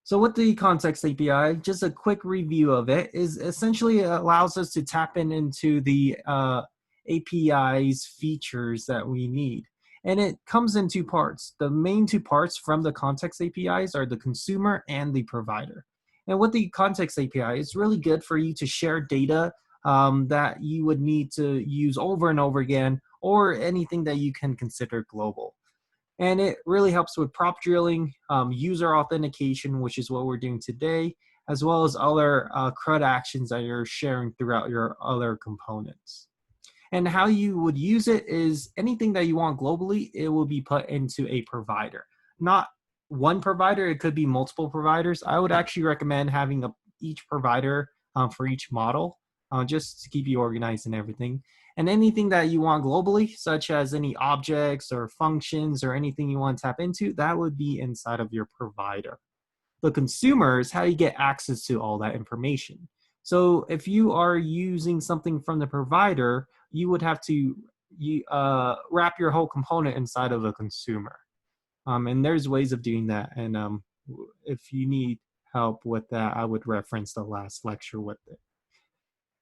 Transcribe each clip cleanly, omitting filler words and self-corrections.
So with the context API, just a quick review of it is essentially it allows us to tap into the API's features that we need. And it comes in two parts. The main two parts from the context APIs are the consumer and the provider. And with the context API, it's really good for you to share data that you would need to use over and over again, or anything that you can consider global. And it really helps with prop drilling, user authentication, which is what we're doing today, as well as other CRUD actions that you're sharing throughout your other components. And how you would use it is anything that you want globally, it will be put into a provider. Not one provider, it could be multiple providers. I would actually recommend having each provider for each model, just to keep you organized and everything. And anything that you want globally, such as any objects or functions or anything you want to tap into, that would be inside of your provider. The consumer is how you get access to all that information. So if you are using something from the provider, you would have to wrap your whole component inside of a consumer. And there's ways of doing that. And if you need help with that, I would reference the last lecture with it.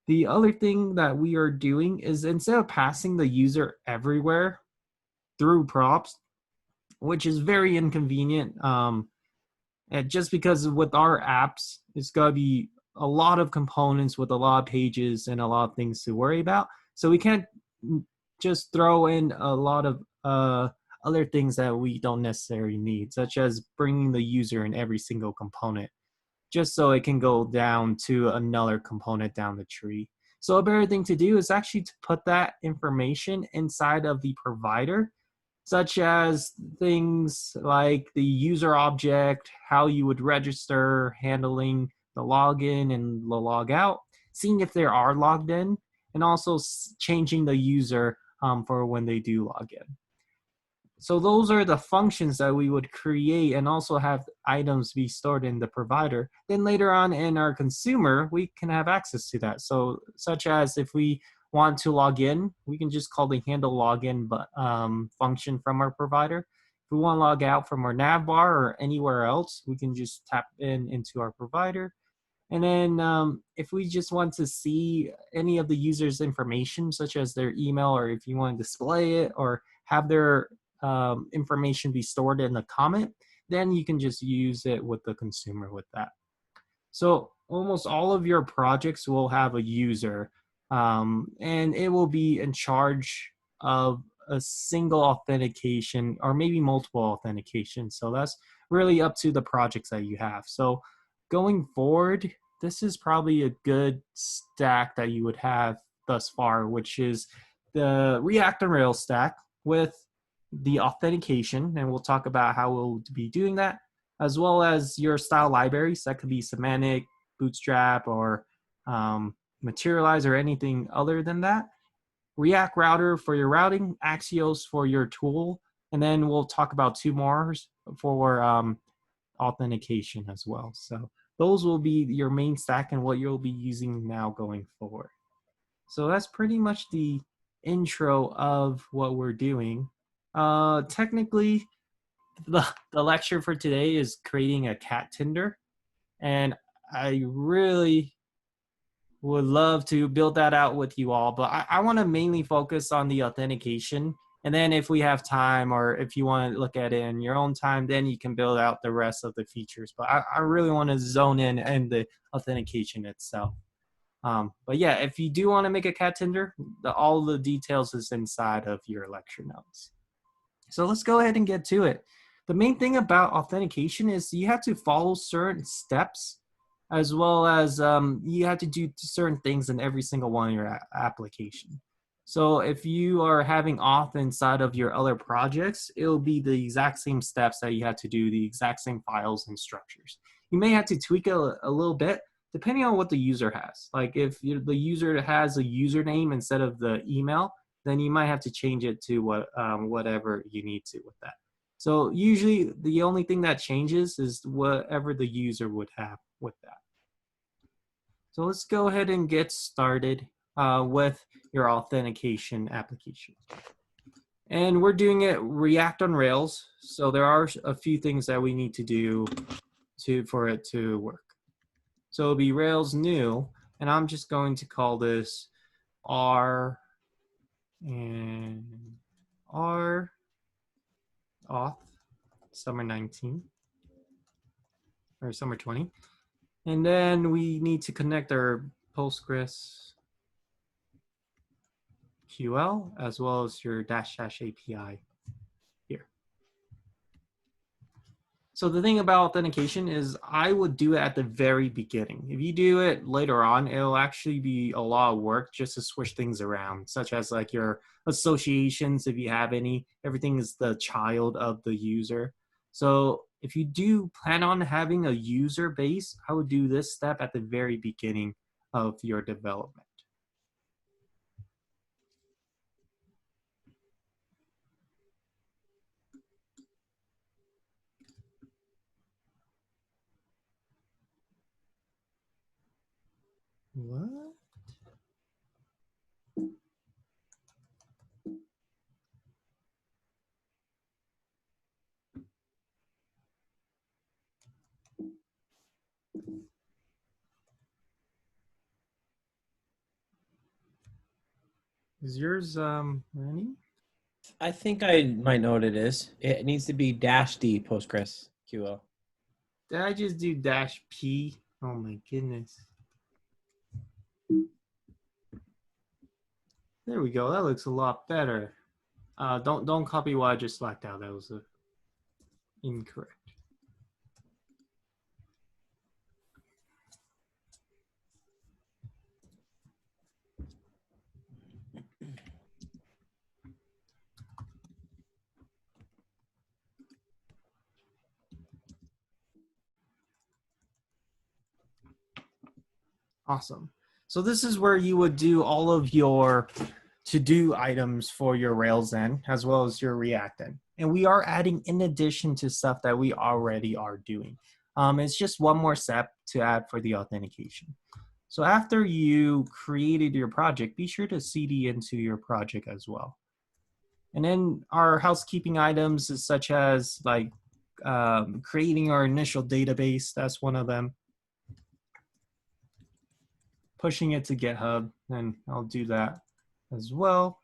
The other thing that we are doing is instead of passing the user everywhere through props, which is very inconvenient, and just because with our apps, it's got to be a lot of components with a lot of pages and a lot of things to worry about. So we can't just throw in a lot of other things that we don't necessarily need, such as bringing the user in every single component, just so it can go down to another component down the tree. So a better thing to do is actually to put that information inside of the provider, such as things like the user object, how you would register, handling the login and the logout, seeing if they are logged in, and also changing the user for when they do log in. So those are the functions that we would create and also have items be stored in the provider. Then later on in our consumer, we can have access to that. So such as if we want to log in, we can just call the handle login function from our provider. If we want to log out from our Navbar or anywhere else, we can just tap into our provider. And then if we just want to see any of the user's information, such as their email, or if you want to display it or have their information be stored in the comment, then you can just use it with the consumer with that. So almost all of your projects will have a user, and it will be in charge of a single authentication or maybe multiple authentication. So that's really up to the projects that you have. So going forward, this is probably a good stack that you would have thus far, which is the React on Rails stack with the authentication, and we'll talk about how we'll be doing that, as well as your style libraries. That could be Semantic, Bootstrap, or Materialize, or anything other than that. React Router for your routing, Axios for your tool, and then we'll talk about two more for authentication as well. So those will be your main stack and what you'll be using now going forward. So that's pretty much the intro of what we're doing. Technically, the lecture for today is creating a cat Tinder, and I really would love to build that out with you all, but I want to mainly focus on the authentication, and then if we have time or if you want to look at it in your own time, then you can build out the rest of the features. But I really want to zone in and the authentication itself. But yeah, if you do want to make a cat Tinder, all the details is inside of your lecture notes. So let's go ahead and get to it. The main thing about authentication is you have to follow certain steps, as well as you have to do certain things in every single one of your application. So if you are having auth inside of your other projects, it'll be the exact same steps that you have to do, the exact same files and structures. You may have to tweak it a little bit, depending on what the user has. Like if the user has a username instead of the email, then you might have to change it to whatever you need to with that. So usually the only thing that changes is whatever the user would have with that. So let's go ahead and get started with your authentication application. And we're doing it React on Rails. So there are a few things that we need to do for it to work. So it'll be Rails new, and I'm just going to call this R and R auth summer 19 or summer 20. And then we need to connect our Postgres QL as well as your dash API here. So the thing about authentication is I would do it at the very beginning. If you do it later on, it'll actually be a lot of work just to switch things around, such as like your associations, if you have any. Everything is the child of the user. So if you do plan on having a user base, I would do this step at the very beginning of your development. What? Is yours running? I think I might know what it is. It needs to be -d Postgres QL. Did I just do dash P? Oh my goodness. There we go. That looks a lot better. Don't copy what I just slacked out. That was incorrect. Awesome. So this is where you would do all of your to-do items for your Rails end, as well as your React end. And we are adding in addition to stuff that we already are doing. It's just one more step to add for the authentication. So after you created your project, be sure to CD into your project as well. And then our housekeeping items is such as like creating our initial database. That's one of them. Pushing it to GitHub, and I'll do that as well.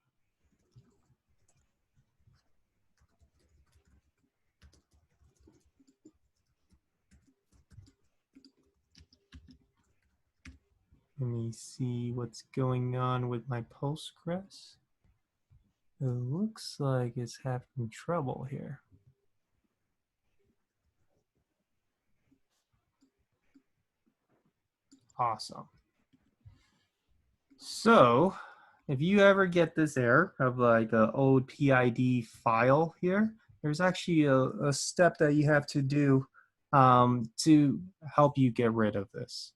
Let me see what's going on with my Postgres. It looks like it's having trouble here. Awesome. So if you ever get this error of like an old PID file here, there's actually a step that you have to do to help you get rid of this.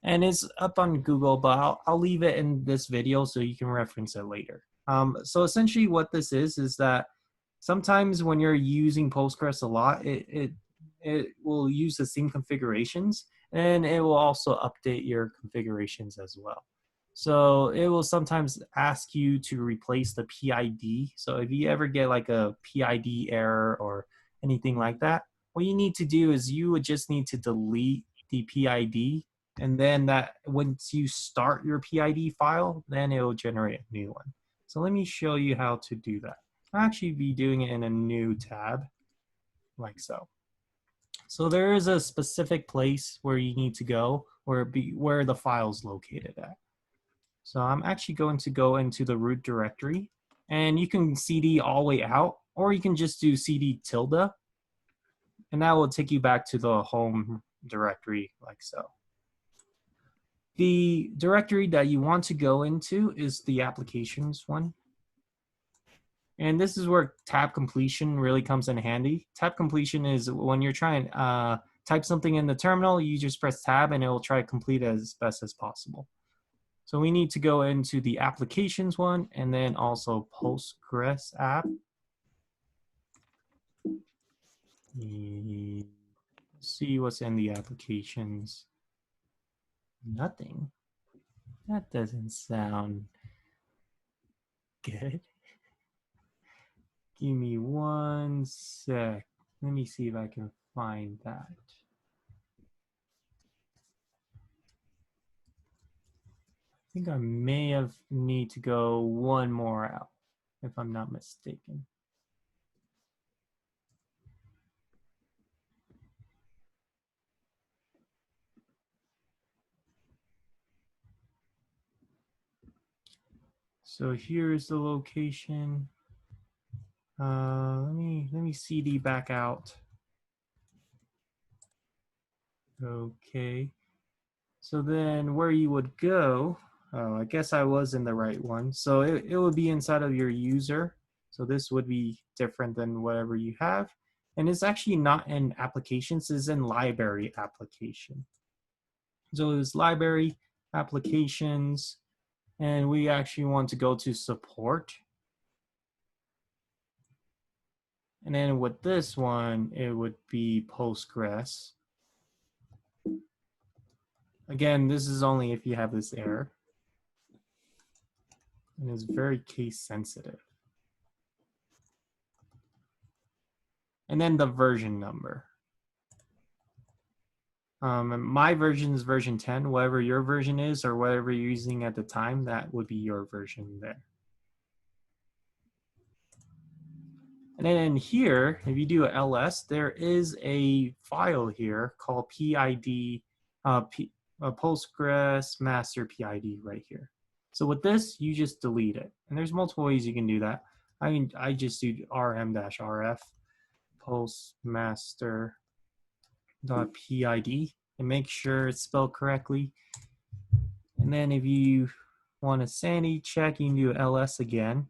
And it's up on Google, but I'll leave it in this video so you can reference it later. So essentially what this is that sometimes when you're using Postgres a lot, it will use the same configurations, and it will also update your configurations as well. So it will sometimes ask you to replace the PID. So if you ever get like a PID error or anything like that, what you need to do is you would just need to delete the PID, and then that once you start your PID file, then it will generate a new one. So let me show you how to do that. I'll actually be doing it in a new tab, like so. So there is a specific place where you need to go, where the file is located at. So I'm actually going to go into the root directory, and you can CD all the way out, or you can just do CD tilde, and that will take you back to the home directory, like so. The directory that you want to go into is the applications one. And this is where tab completion really comes in handy. Tab completion is when you're trying to type something in the terminal, you just press tab and it will try to complete as best as possible. So we need to go into the applications one and then also Postgres app. See what's in the applications. Nothing. That doesn't sound good. Give me one sec. Let me see if I can find that. think I may have need to go one more out, if I'm not mistaken. So here's the location. Let me CD back out. Okay. So then where you would go, oh, I guess I was in the right one. So it would be inside of your user. So this would be different than whatever you have. And it's actually not in applications, it's in library application. So it's library applications, and we actually want to go to support. And then with this one, it would be Postgres. Again, this is only if you have this error. And it's very case sensitive. And then the version number. My version is version 10. Whatever your version is or whatever you're using at the time, that would be your version there. And then in here, if you do a ls, there is a file here called PID, Postgres master PID right here. So with this, you just delete it. And there's multiple ways you can do that. I just do rm-rf postmaster.pid and make sure it's spelled correctly. And then if you want a sanity check, you can do ls again.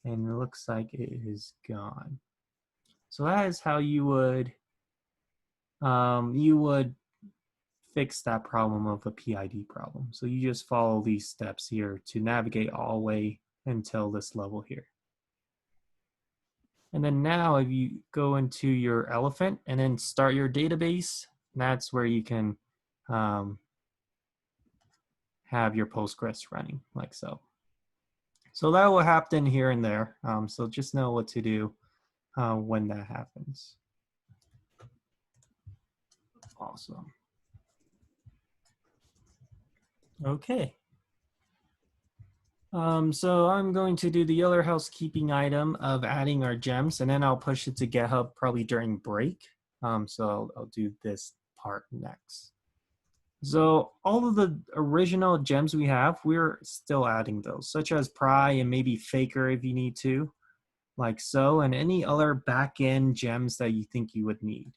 And it looks like it is gone. So that is how you would fix that problem of a PID problem. So you just follow these steps here to navigate all the way until this level here. And then now if you go into your elephant and then start your database, that's where you can have your Postgres running like so. So that will happen here and there. So just know what to do when that happens. Awesome. Okay. So I'm going to do the other housekeeping item of adding our gems, and then I'll push it to GitHub probably during break. So I'll do this part next. So all of the original gems we have, we're still adding those, such as Pry and maybe Faker if you need to, like so, and any other back-end gems that you think you would need.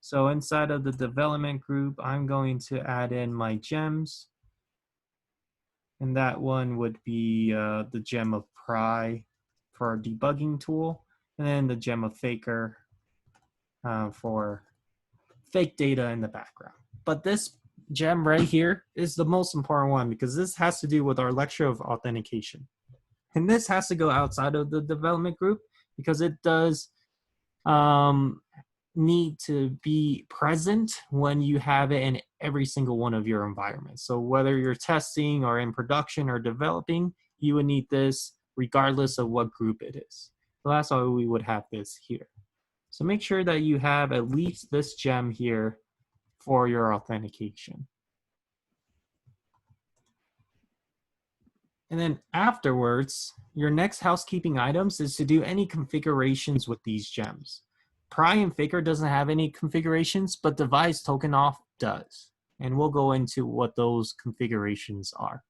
So inside of the development group, I'm going to add in my gems. And that one would be the gem of Pry for our debugging tool, and then the gem of Faker for fake data in the background. But this gem right here is the most important one because this has to do with our lecture of authentication. And this has to go outside of the development group because it does need to be present when you have it in every single one of your environments. So whether you're testing or in production or developing, you would need this regardless of what group it is. So that's why we would have this here. So make sure that you have at least this gem here for your authentication. And then afterwards, your next housekeeping items is to do any configurations with these gems. Pry and Faker doesn't have any configurations, but Devise token off does. And we'll go into what those configurations are.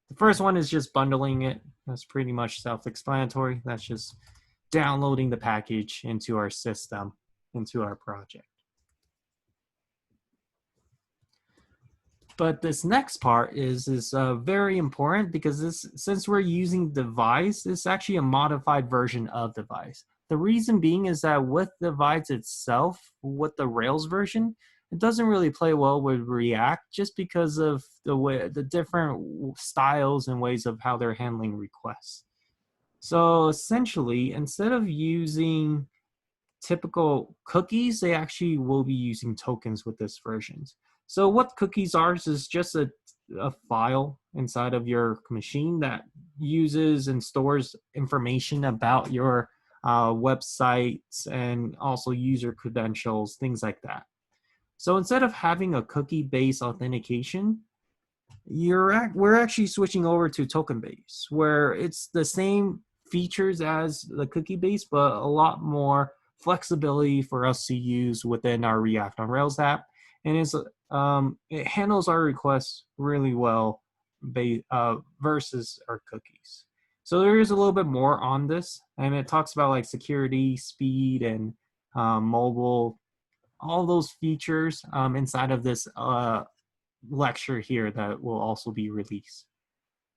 The first one is just bundling it. That's pretty much self-explanatory. That's just downloading the package into our system, into our project. But this next part is very important because since we're using Devise, it's actually a modified version of Devise. The reason being is that with Devise itself, with the Rails version, it doesn't really play well with React just because of the different styles and ways of how they're handling requests. So essentially, instead of using typical cookies, they actually will be using tokens with this version. So what cookies are is just a file inside of your machine that uses and stores information about your websites and also user credentials, things like that. So instead of having a cookie-based authentication, We're actually switching over to token base, where it's the same features as the cookie base, but a lot more flexibility for us to use within our React on Rails app, and it handles our requests really well versus our cookies. So there is a little bit more on this, and it talks about like security, speed, and mobile, all those features inside of this lecture here that will also be released.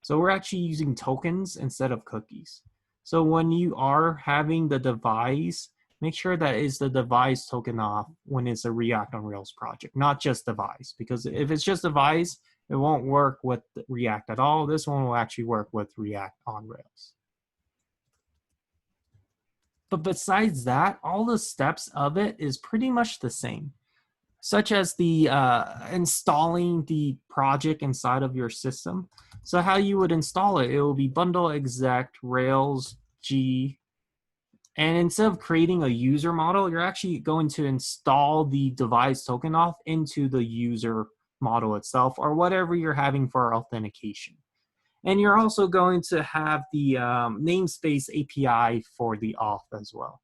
So we're actually using tokens instead of cookies. So when you are having the Devise, make sure that is the Devise token off when it's a React on Rails project, not just Devise. Because if it's just Devise, it won't work with React at all. This one will actually work with React on Rails. But besides that, all the steps of it is pretty much the same, such as the installing the project inside of your system. So how you would install it, it will be bundle exec Rails G. And instead of creating a user model, you're actually going to install the Devise token auth into the user model itself, or whatever you're having for authentication. And you're also going to have the namespace API for the auth as well.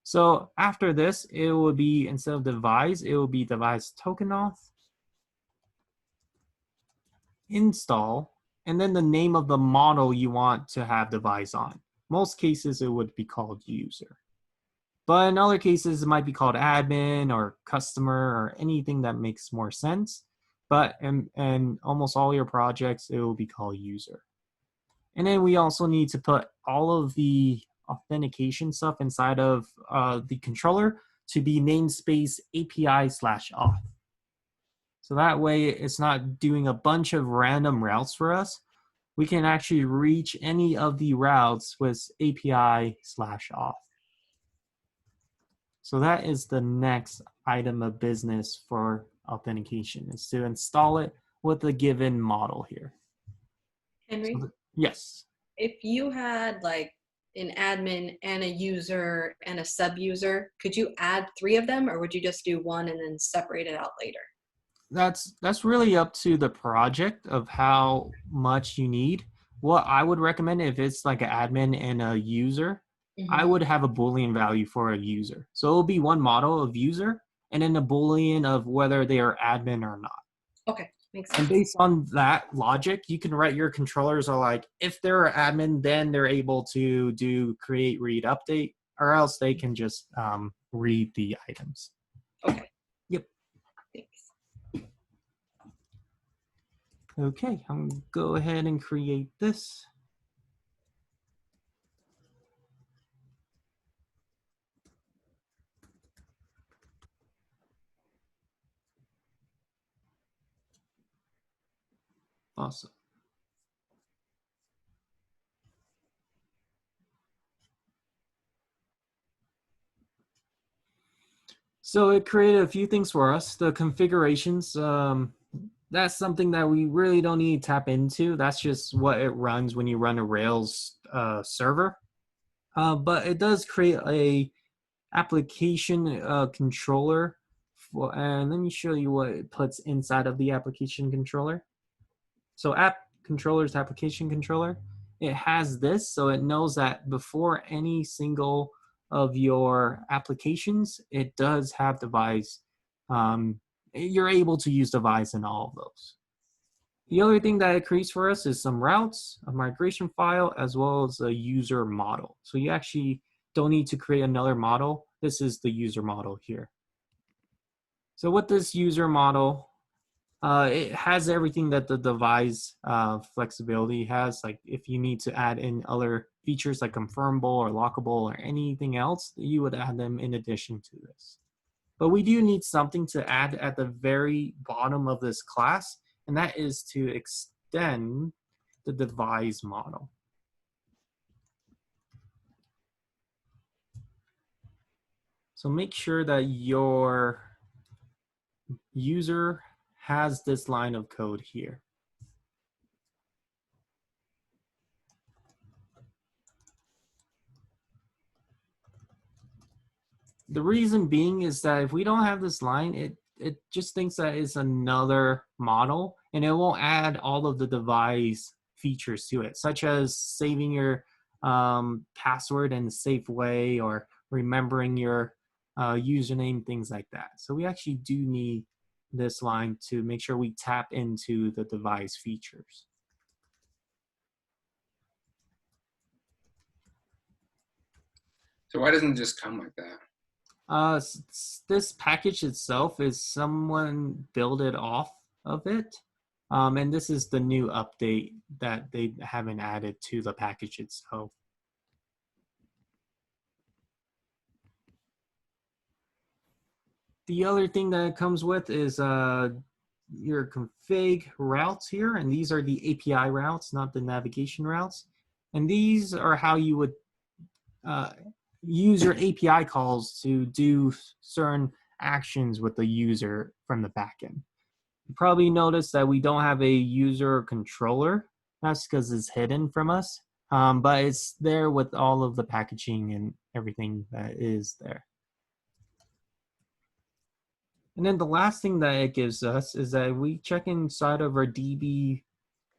So after this, it will be, instead of Devise, it will be Devise token auth, install, and then the name of the model you want to have Devise on. Most cases, it would be called user. But in other cases, it might be called admin or customer or anything that makes more sense. But in almost all your projects, it will be called user. And then we also need to put all of the authentication stuff inside of the controller to be namespace API/auth. So that way it's not doing a bunch of random routes for us. We can actually reach any of the routes with API/auth. So that is the next item of business for authentication, is to install it with a given model here. Henry? So yes. If you had like an admin and a user and a sub-user, could you add 3 of them, or would you just do one and then separate it out later? That's really up to the project of how much you need. What I would recommend, if it's like an admin and a user, I would have a Boolean value for a user. So it'll be one model of user and then a Boolean of whether they are admin or not. Okay, makes sense. And based on that logic, you can write your controllers are like, if they're an admin, then they're able to do create, read, update, or else they can just read the items. Okay. Yep. Thanks. Okay, I'm gonna go ahead and create this. Awesome. So it created a few things for us. The configurations, that's something that we really don't need to tap into. That's just what it runs when you run a Rails server. But it does create a application controller. And let me show you what it puts inside of the application controller. So app controllers, application controller, it has this, so it knows that before any single of your applications, it does have Devise. You're able to use Devise in all of those. The other thing that it creates for us is some routes, a migration file, as well as a user model. So you actually don't need to create another model. This is the user model here. So with this user model, it has everything that the Devise flexibility has. Like if you need to add in other features like confirmable or lockable or anything else, you would add them in addition to this. But we do need something to add at the very bottom of this class, and that is to extend the Devise model. So make sure that your user has this line of code here. The reason being is that if we don't have this line, it it just thinks that it's another model, and it won't add all of the Devise features to it, such as saving your password in a safe way or remembering your username, things like that. So we actually do need this line to make sure we tap into the Devise features. So why doesn't it just come like that? This package itself is someone built it off of it. And this is the new update that they haven't added to the package itself. The other thing that it comes with is your config routes here, and these are the API routes, not the navigation routes. And these are how you would use your API calls to do certain actions with the user from the backend. You probably noticed that we don't have a user controller. That's because it's hidden from us, but it's there with all of the packaging and everything that is there. And then the last thing that it gives us is that we check inside of our DB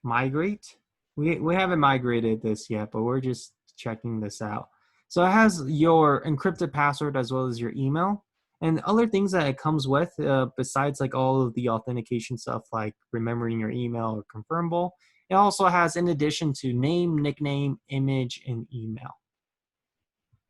migrate. We haven't migrated this yet, but we're just checking this out. So it has your encrypted password as well as your email and other things that it comes with besides like all of the authentication stuff like remembering your email or confirmable. It also has, in addition to name, nickname, image, and email.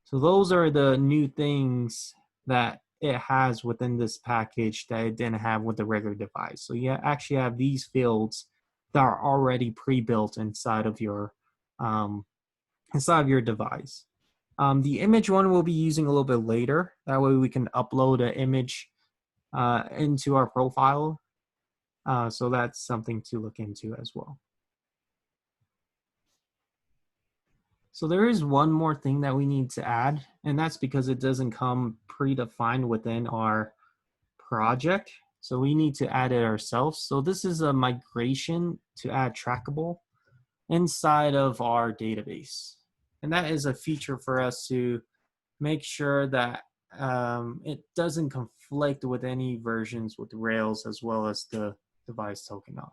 So those are the new things that it has within this package that it didn't have with the regular Devise. So you actually have these fields that are already pre-built inside of your Devise. The image one we'll be using a little bit later. That way we can upload an image into our profile. So that's something to look into as well. So there is one more thing that we need to add, and that's because it doesn't come predefined within our project. So we need to add it ourselves. So this is a migration to add trackable inside of our database. And that is a feature for us to make sure that it doesn't conflict with any versions with Rails as well as the Devise token auth.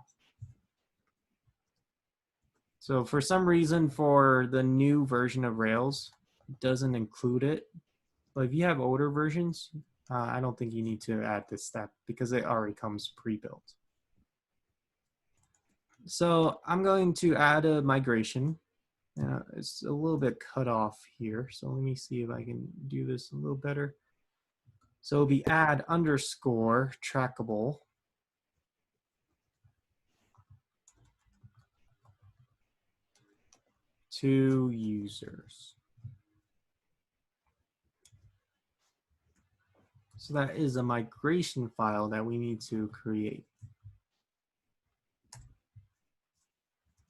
So for some reason, for the new version of Rails, it doesn't include it. But if you have older versions, I don't think you need to add this step because it already comes pre-built. So I'm going to add a migration. It's a little bit cut off here. So let me see if I can do this a little better. So it'll be add underscore trackable to users. So that is a migration file that we need to create.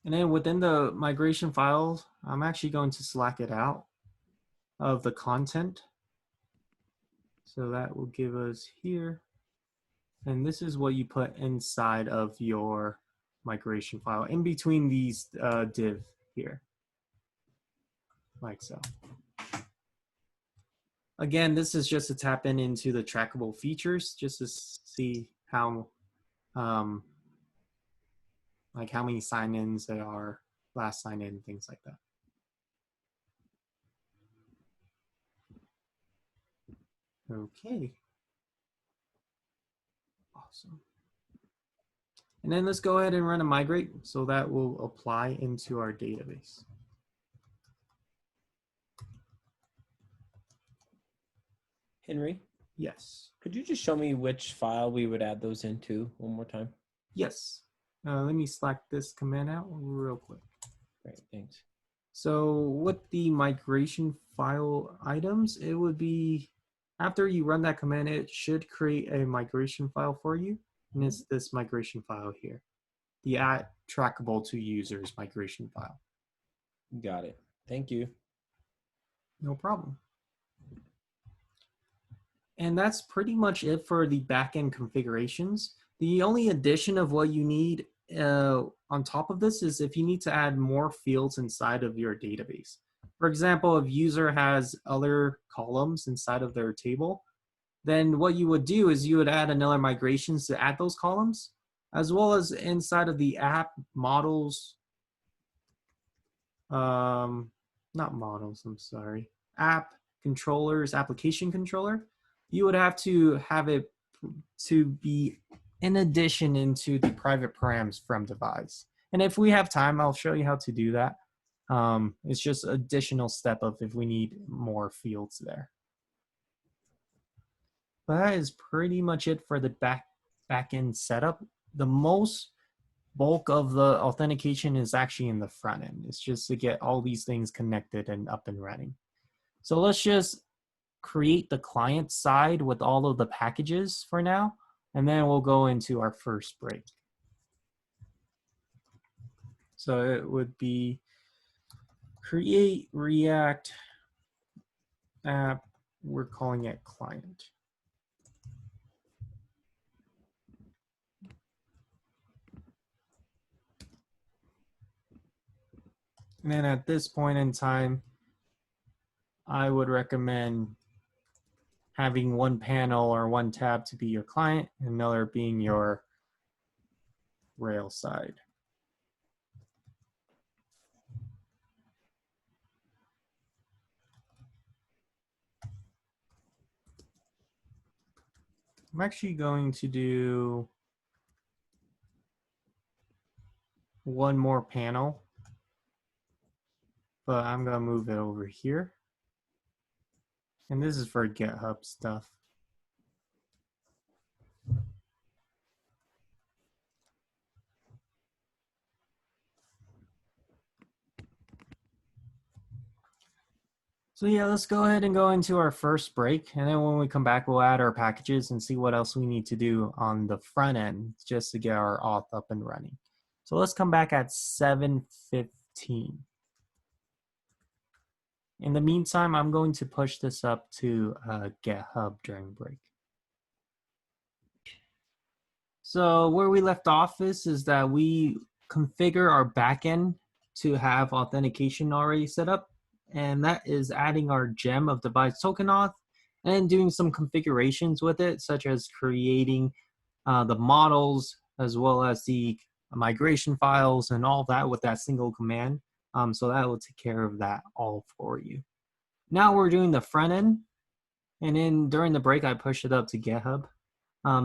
And then within the migration files, I'm actually going to select it out of the content. So that will give us here. And this is what you put inside of your migration file in between these div here, like so. Again, this is just to tap into the trackable features, just to see how, like how many sign-ins there are, last sign-in, things like that. Okay. Awesome. And then let's go ahead and run a migrate, so that will apply into our database. Henry, Yes. could you just show me which file we would add those into one more time? Yes. Let me select this command out real quick. Great, thanks. So with the migration file items, it would be, after you run that command, it should create a migration file for you. And it's this migration file here, the at trackable to users migration file. Got it. Thank you. No problem. And that's pretty much it for the backend configurations. The only addition of what you need on top of this is if you need to add more fields inside of your database. For example, if user has other columns inside of their table, then what you would do is you would add another migrations to add those columns, as well as inside of the app models, not models, I'm sorry, app controllers, application controller, you would have to have it to be in addition into the private params from Devise. And if we have time, I'll show you how to do that. It's just additional step of if we need more fields there. But that is pretty much it for the back-end setup. The most bulk of the authentication is actually in the front end. It's just to get all these things connected and up and running. So let's just create the client side with all of the packages for now, and then we'll go into our first break. So it would be create React app, we're calling it client. And then at this point in time, I would recommend having one panel or one tab to be your client, and another being your Rails side. I'm actually going to do one more panel, but I'm going to move it over here. And this is for GitHub stuff. So yeah, let's go ahead and go into our first break. And then when we come back, we'll add our packages and see what else we need to do on the front end just to get our auth up and running. So let's come back at 7:15. In the meantime, I'm going to push this up to GitHub during break. So where we left off is that we configure our backend to have authentication already set up. And that is adding our gem of Devise token auth and doing some configurations with it, such as creating the models as well as the migration files and all that with that single command. So that will take care of that all for you. Now we're doing the front end, and then during the break I pushed it up to GitHub.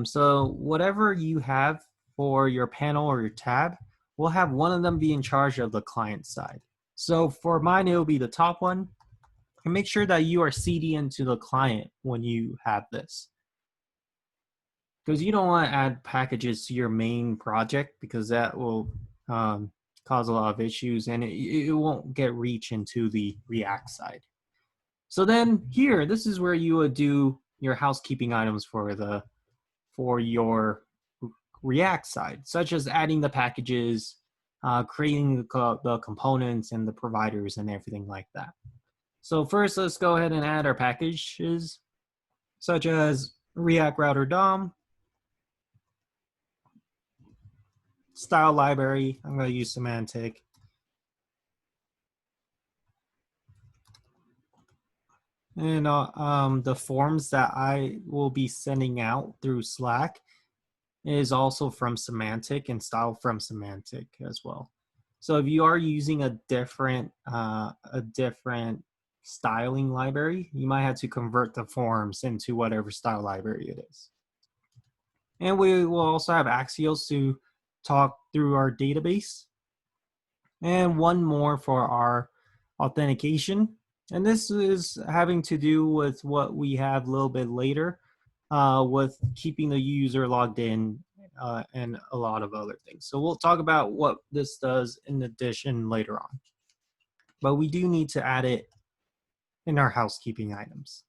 So whatever you have for your panel or your tab, we'll have one of them be in charge of the client side. So for mine, it will be the top one. And make sure that you are CD into the client when you have this, because you don't want to add packages to your main project, because that will cause a lot of issues and it won't get reach into the React side. So then here, this is where you would do your housekeeping items for your React side, such as adding the packages, creating the components and the providers and everything like that. So first, let's go ahead and add our packages, such as React Router DOM, style library. I'm going to use semantic. And the forms that I will be sending out through Slack is also from semantic, and style from semantic as well. So if you are using a different styling library, you might have to convert the forms into whatever style library it is. And we will also have Axios to talk through our database. And one more for our authentication. And this is having to do with what we have a little bit later with keeping the user logged in and a lot of other things. So we'll talk about what this does in addition later on. But we do need to add it in our housekeeping items.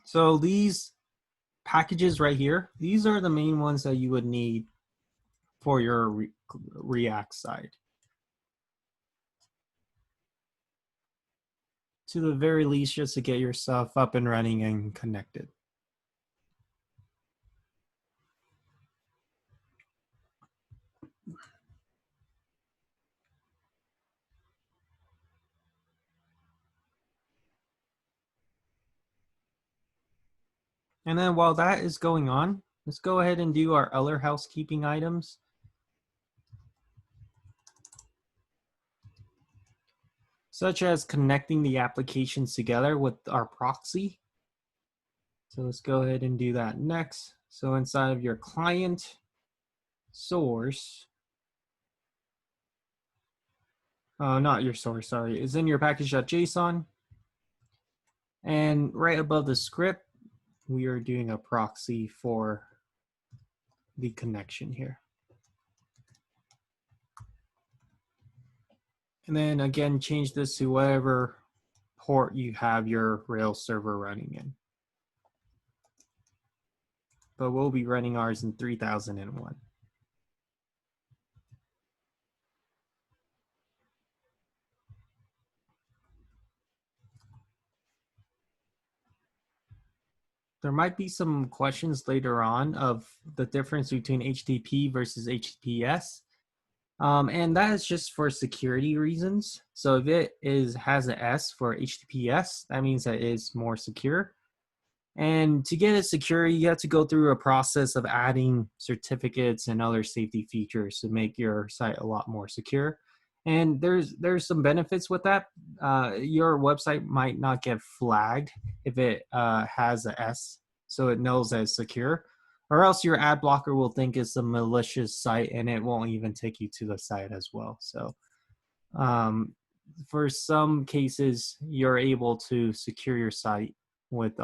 So these packages right here, these are the main ones that you would need for your React side. To the very least, just to get yourself up and running and connected. And then while that is going on, let's go ahead and do our other housekeeping items. Such as connecting the applications together with our proxy. So let's go ahead and do that next. So inside of your client source, not your source, sorry, is in your package.json. And right above the script, we are doing a proxy for the connection here. And then again, change this to whatever port you have your Rails server running in. But we'll be running ours in 3001. There might be some questions later on of the difference between HTTP versus HTTPS. And that is just for security reasons. So if it has an S for HTTPS, that means that it is more secure. And to get it secure, you have to go through a process of adding certificates and other safety features to make your site a lot more secure. And there's some benefits with that. Your website might not get flagged if it has an S, so it knows that it's secure. Or else your ad blocker will think it's a malicious site and it won't even take you to the site as well. So for some cases, you're able to secure your site with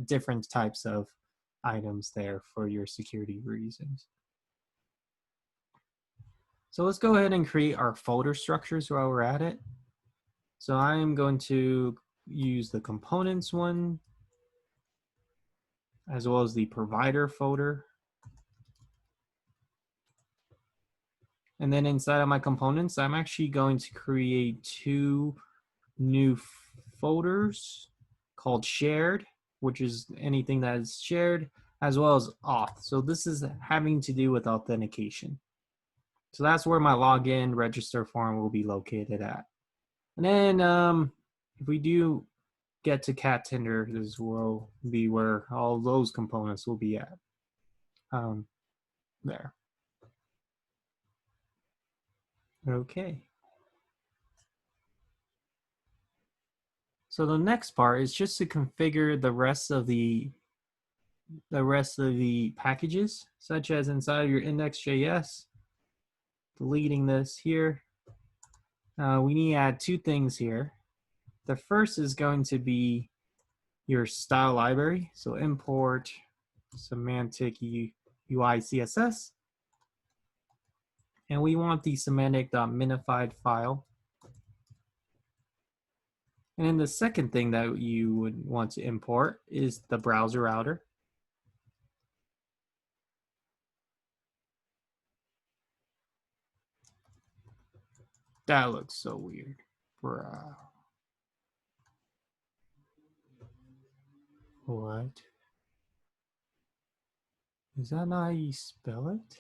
different types of items there for your security reasons. So let's go ahead and create our folder structures while we're at it. So I'm going to use the components one, as well as the provider folder. And then inside of my components, I'm actually going to create two new folders called shared, which is anything that is shared, as well as auth. So this is having to do with authentication. So that's where my login register form will be located at. And then if we do get to cat tender, this will be where all those components will be at. There. Okay. So the next part is just to configure the rest of the packages, such as inside of your index.js. Deleting this here. We need to add two things here. The first is going to be your style library. So import semantic UI CSS. And we want the semantic.minified file. And then the second thing that you would want to import is the browser router. That looks so weird. What? Is that not how you spell it?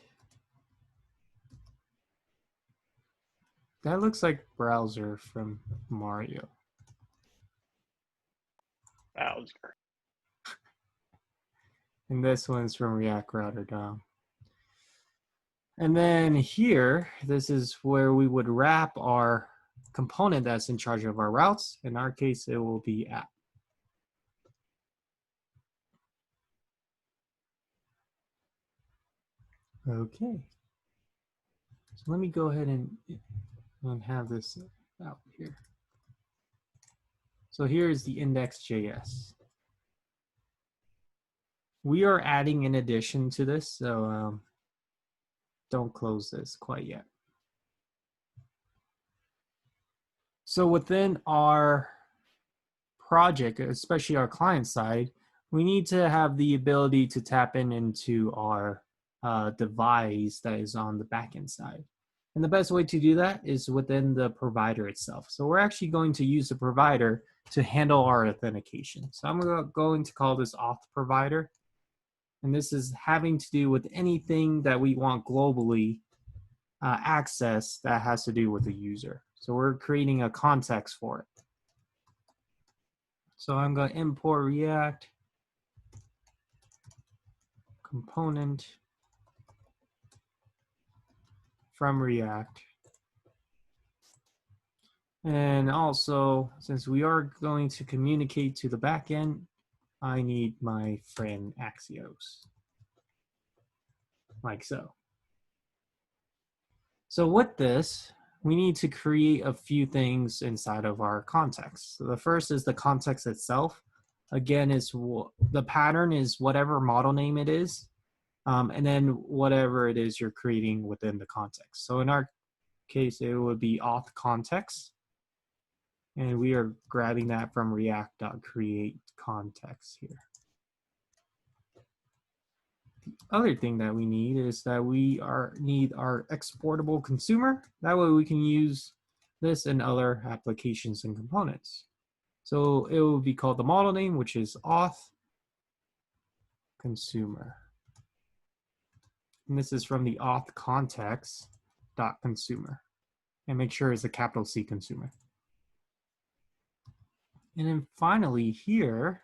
That looks like browser from Mario. Browser. And this one's from React Router DOM. And then here, this is where we would wrap our component that's in charge of our routes. In our case, it will be app. Okay. So let me go ahead and have this out here. So here is the index.js. We are adding in addition to this, so don't close this quite yet. So within our project, especially our client side, we need to have the ability to tap into our Devise that is on the backend side. And the best way to do that is within the provider itself. So we're actually going to use the provider to handle our authentication. So I'm going to call this Auth Provider. And this is having to do with anything that we want globally access that has to do with the user. So we're creating a context for it. So I'm going to import React component from React. And also, since we are going to communicate to the backend, I need my friend Axios, like so. So with this, we need to create a few things inside of our context. So the first is the context itself. Again, the pattern is whatever model name it is, and then whatever it is you're creating within the context. So in our case, it would be auth context. And we are grabbing that from react.create context here. The other thing that we need is that we need our exportable consumer. That way we can use this in other applications and components. So it will be called the model name, which is auth consumer. And this is from the auth context.consumer. And make sure it's a capital C consumer. And then finally here,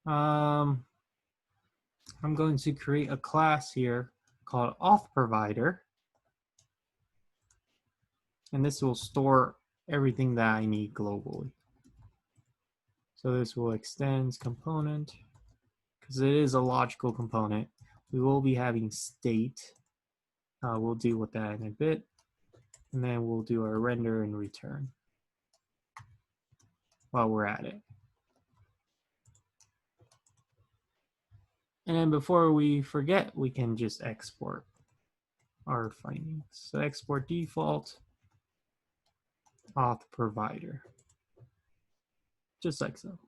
I'm going to create a class here called Auth Provider. And this will store everything that I need globally. So this will extends component, because it is a logical component. We will be having state. We'll deal with that in a bit. And then we'll do our render and return while we're at it. And then before we forget, we can just export our findings. So export default auth provider, just like so.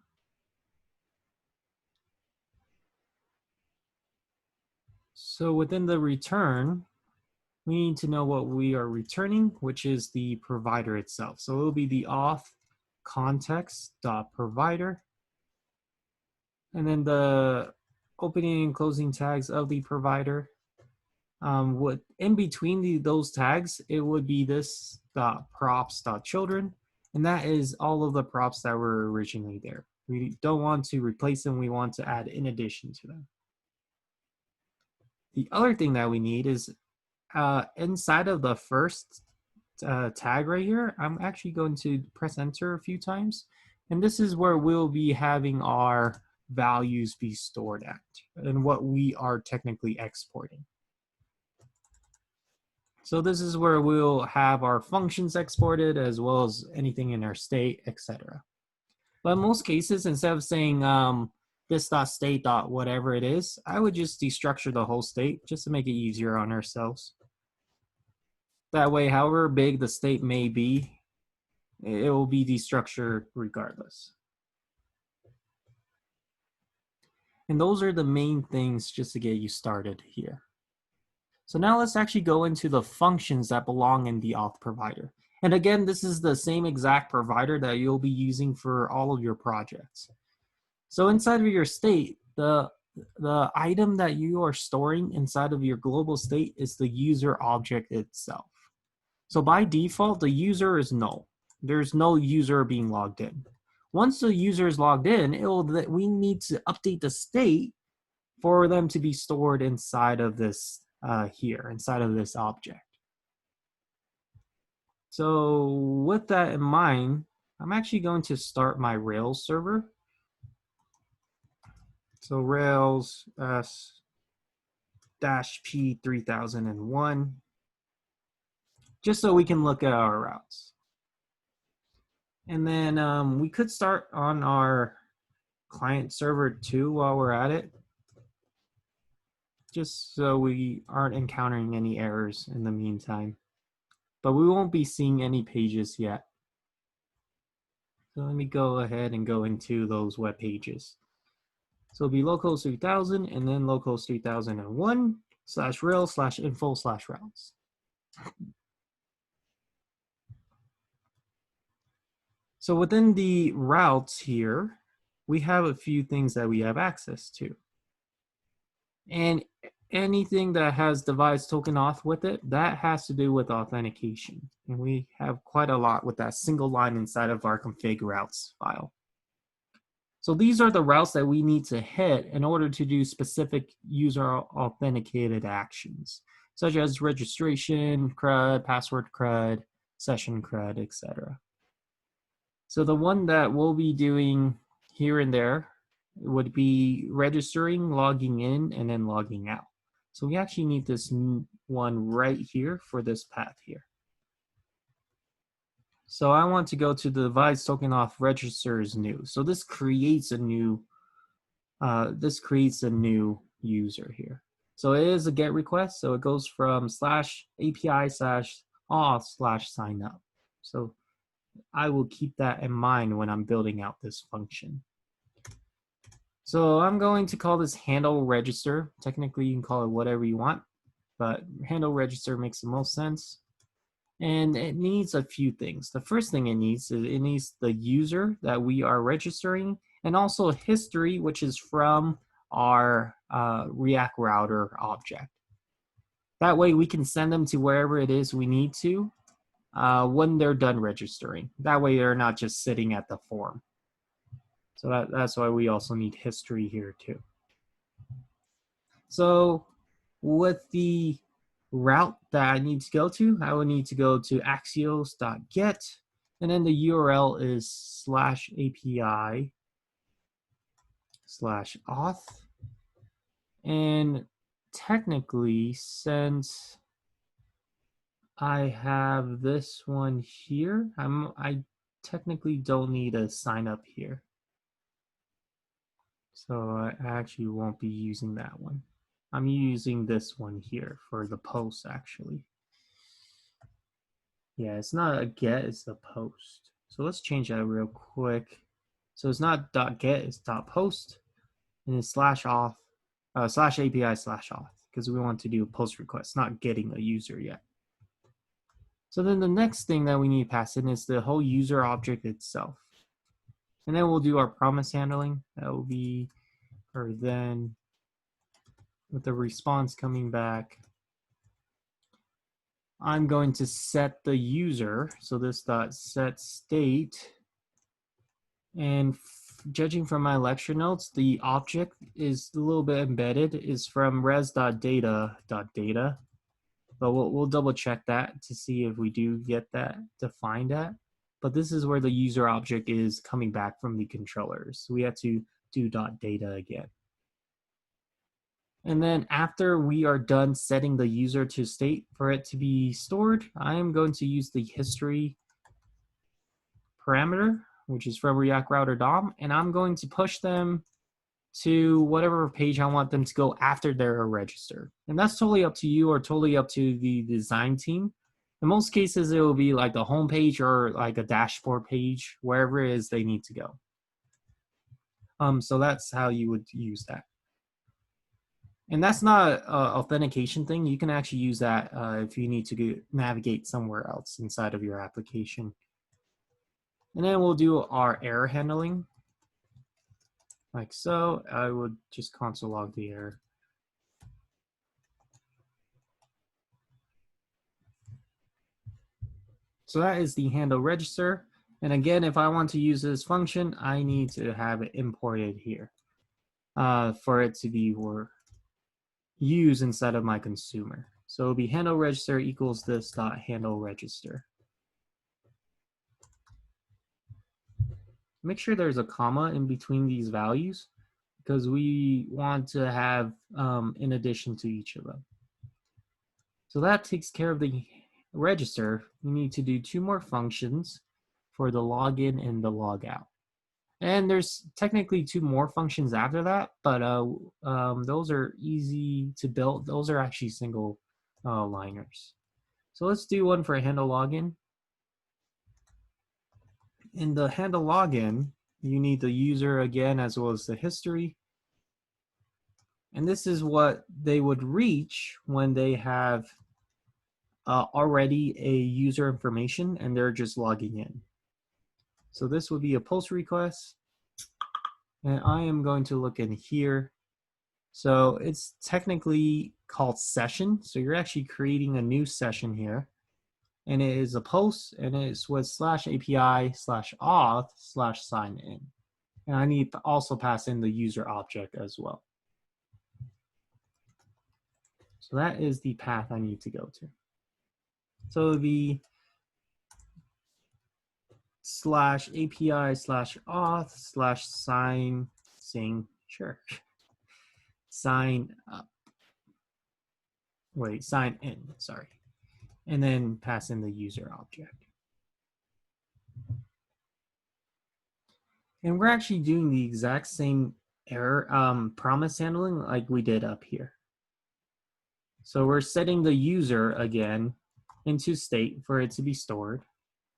So within the return, we need to know what we are returning, which is the provider itself. So it will be the auth context.provider, and then the opening and closing tags of the provider. In between those tags, it would be this props.children, and that is all of the props that were originally there. We don't want to replace them, we want to add in addition to them. The other thing that we need is inside of the first tag right here, I'm actually going to press enter a few times, and this is where we'll be having our values be stored at and what we are technically exporting. So this is where we'll have our functions exported as well as anything in our state, etc. But in most cases, instead of saying this.state. whatever it is, I would just destructure the whole state just to make it easier on ourselves. That way, however big the state may be, it will be destructured regardless. And those are the main things just to get you started here. So now let's actually go into the functions that belong in the auth provider. And again, this is the same exact provider that you'll be using for all of your projects. So inside of your state, the item that you are storing inside of your global state is the user object itself. So by default, the user is null. There's no user being logged in. Once the user is logged in, we need to update the state for them to be stored inside of this inside of this object. So with that in mind, I'm actually going to start my Rails server. So Rails -p3001, just so we can look at our routes. And then we could start on our client server too while we're at it, just so we aren't encountering any errors in the meantime. But we won't be seeing any pages yet. So let me go ahead and go into those web pages. So it'll be localhost 3000 and then localhost 3001/rails/info/routes. So within the routes here, we have a few things that we have access to. And anything that has Devise token auth with it, that has to do with authentication. And we have quite a lot with that single line inside of our config routes file. So these are the routes that we need to hit in order to do specific user authenticated actions, such as registration, CRUD, password CRUD, session CRUD, etc. So the one that we'll be doing here and there would be registering, logging in, and then logging out. So we actually need this one right here for this path here. So I want to go to the Devise token auth register is new. So this creates a new user here. So it is a GET request. So it goes from /API/auth/signup. So I will keep that in mind when I'm building out this function. So I'm going to call this handle register. Technically, you can call it whatever you want, but handle register makes the most sense. And it needs a few things. The first thing it needs is the user that we are registering, and also history, which is from our React router object. That way we can send them to wherever it is we need to when they're done registering. That way they're not just sitting at the form. So that's why we also need history here too. So with the route that I need to go to, I will need to go to axios.get, and then the URL is /API/auth. And technically, since I have this one here, I technically don't need a sign up here. So I actually won't be using that one. I'm using this one here for the post actually. Yeah, it's not a get, it's the post. So let's change that real quick. So it's not .get, it's .post, and it's /auth, /API/auth, because we want to do a post request, not getting a user yet. So then the next thing that we need to pass in is the whole user object itself. And then we'll do our promise handling. That will be, or then with the response coming back, I'm going to set the user. So this .set state, and judging from my lecture notes, the object is a little bit embedded, is from res.data. But we'll double check that to see if we do get that defined at. But this is where the user object is coming back from the controllers. So we have to do .data again. And then after we are done setting the user to state for it to be stored, I am going to use the history parameter, which is from React Router DOM, and I'm going to push them to whatever page I want them to go after they're registered. And that's totally up to you or totally up to the design team. In most cases, it will be like the home page or like a dashboard page, wherever it is they need to go. So that's how you would use that. And that's not an authentication thing. You can actually use that if you need to navigate somewhere else inside of your application. And then we'll do our error handling. Like so. I would just console log the error. So that is the handle register. And again, if I want to use this function, I need to have it imported here for it to be used inside of my consumer. So it'll be handle register equals this dot handle register. Make sure there's a comma in between these values because we want to have in addition to each of them. So that takes care of the register. We need to do two more functions for the login and the logout. And there's technically two more functions after that, but those are easy to build. Those are actually single liners. So let's do one for a handle login. In the handle login, you need the user again as well as the history. And this is what they would reach when they have already a user information and they're just logging in. So this would be a post request. And I am going to look in here. So it's technically called session. So you're actually creating a new session here. And it is a post, and it's with /API/auth/sign in. And I need to also pass in the user object as well. So that is the path I need to go to. So the /API/auth/sign sign up. Wait, sign in, sorry. And then pass in the user object. And we're actually doing the exact same error promise handling like we did up here. So we're setting the user again into state for it to be stored,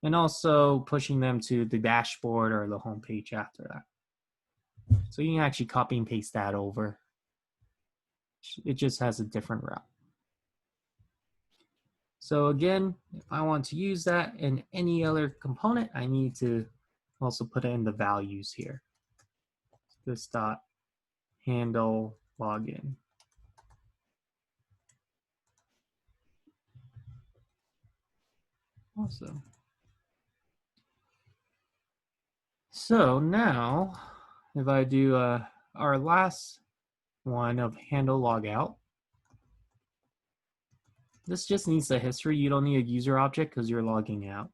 and also pushing them to the dashboard or the home page after that. So you can actually copy and paste that over. It just has a different route. So again, if I want to use that in any other component, I need to also put in the values here. This dot handle login. Awesome. So now, if I do our last one of handle logout, this just needs the history. You don't need a user object because you're logging out.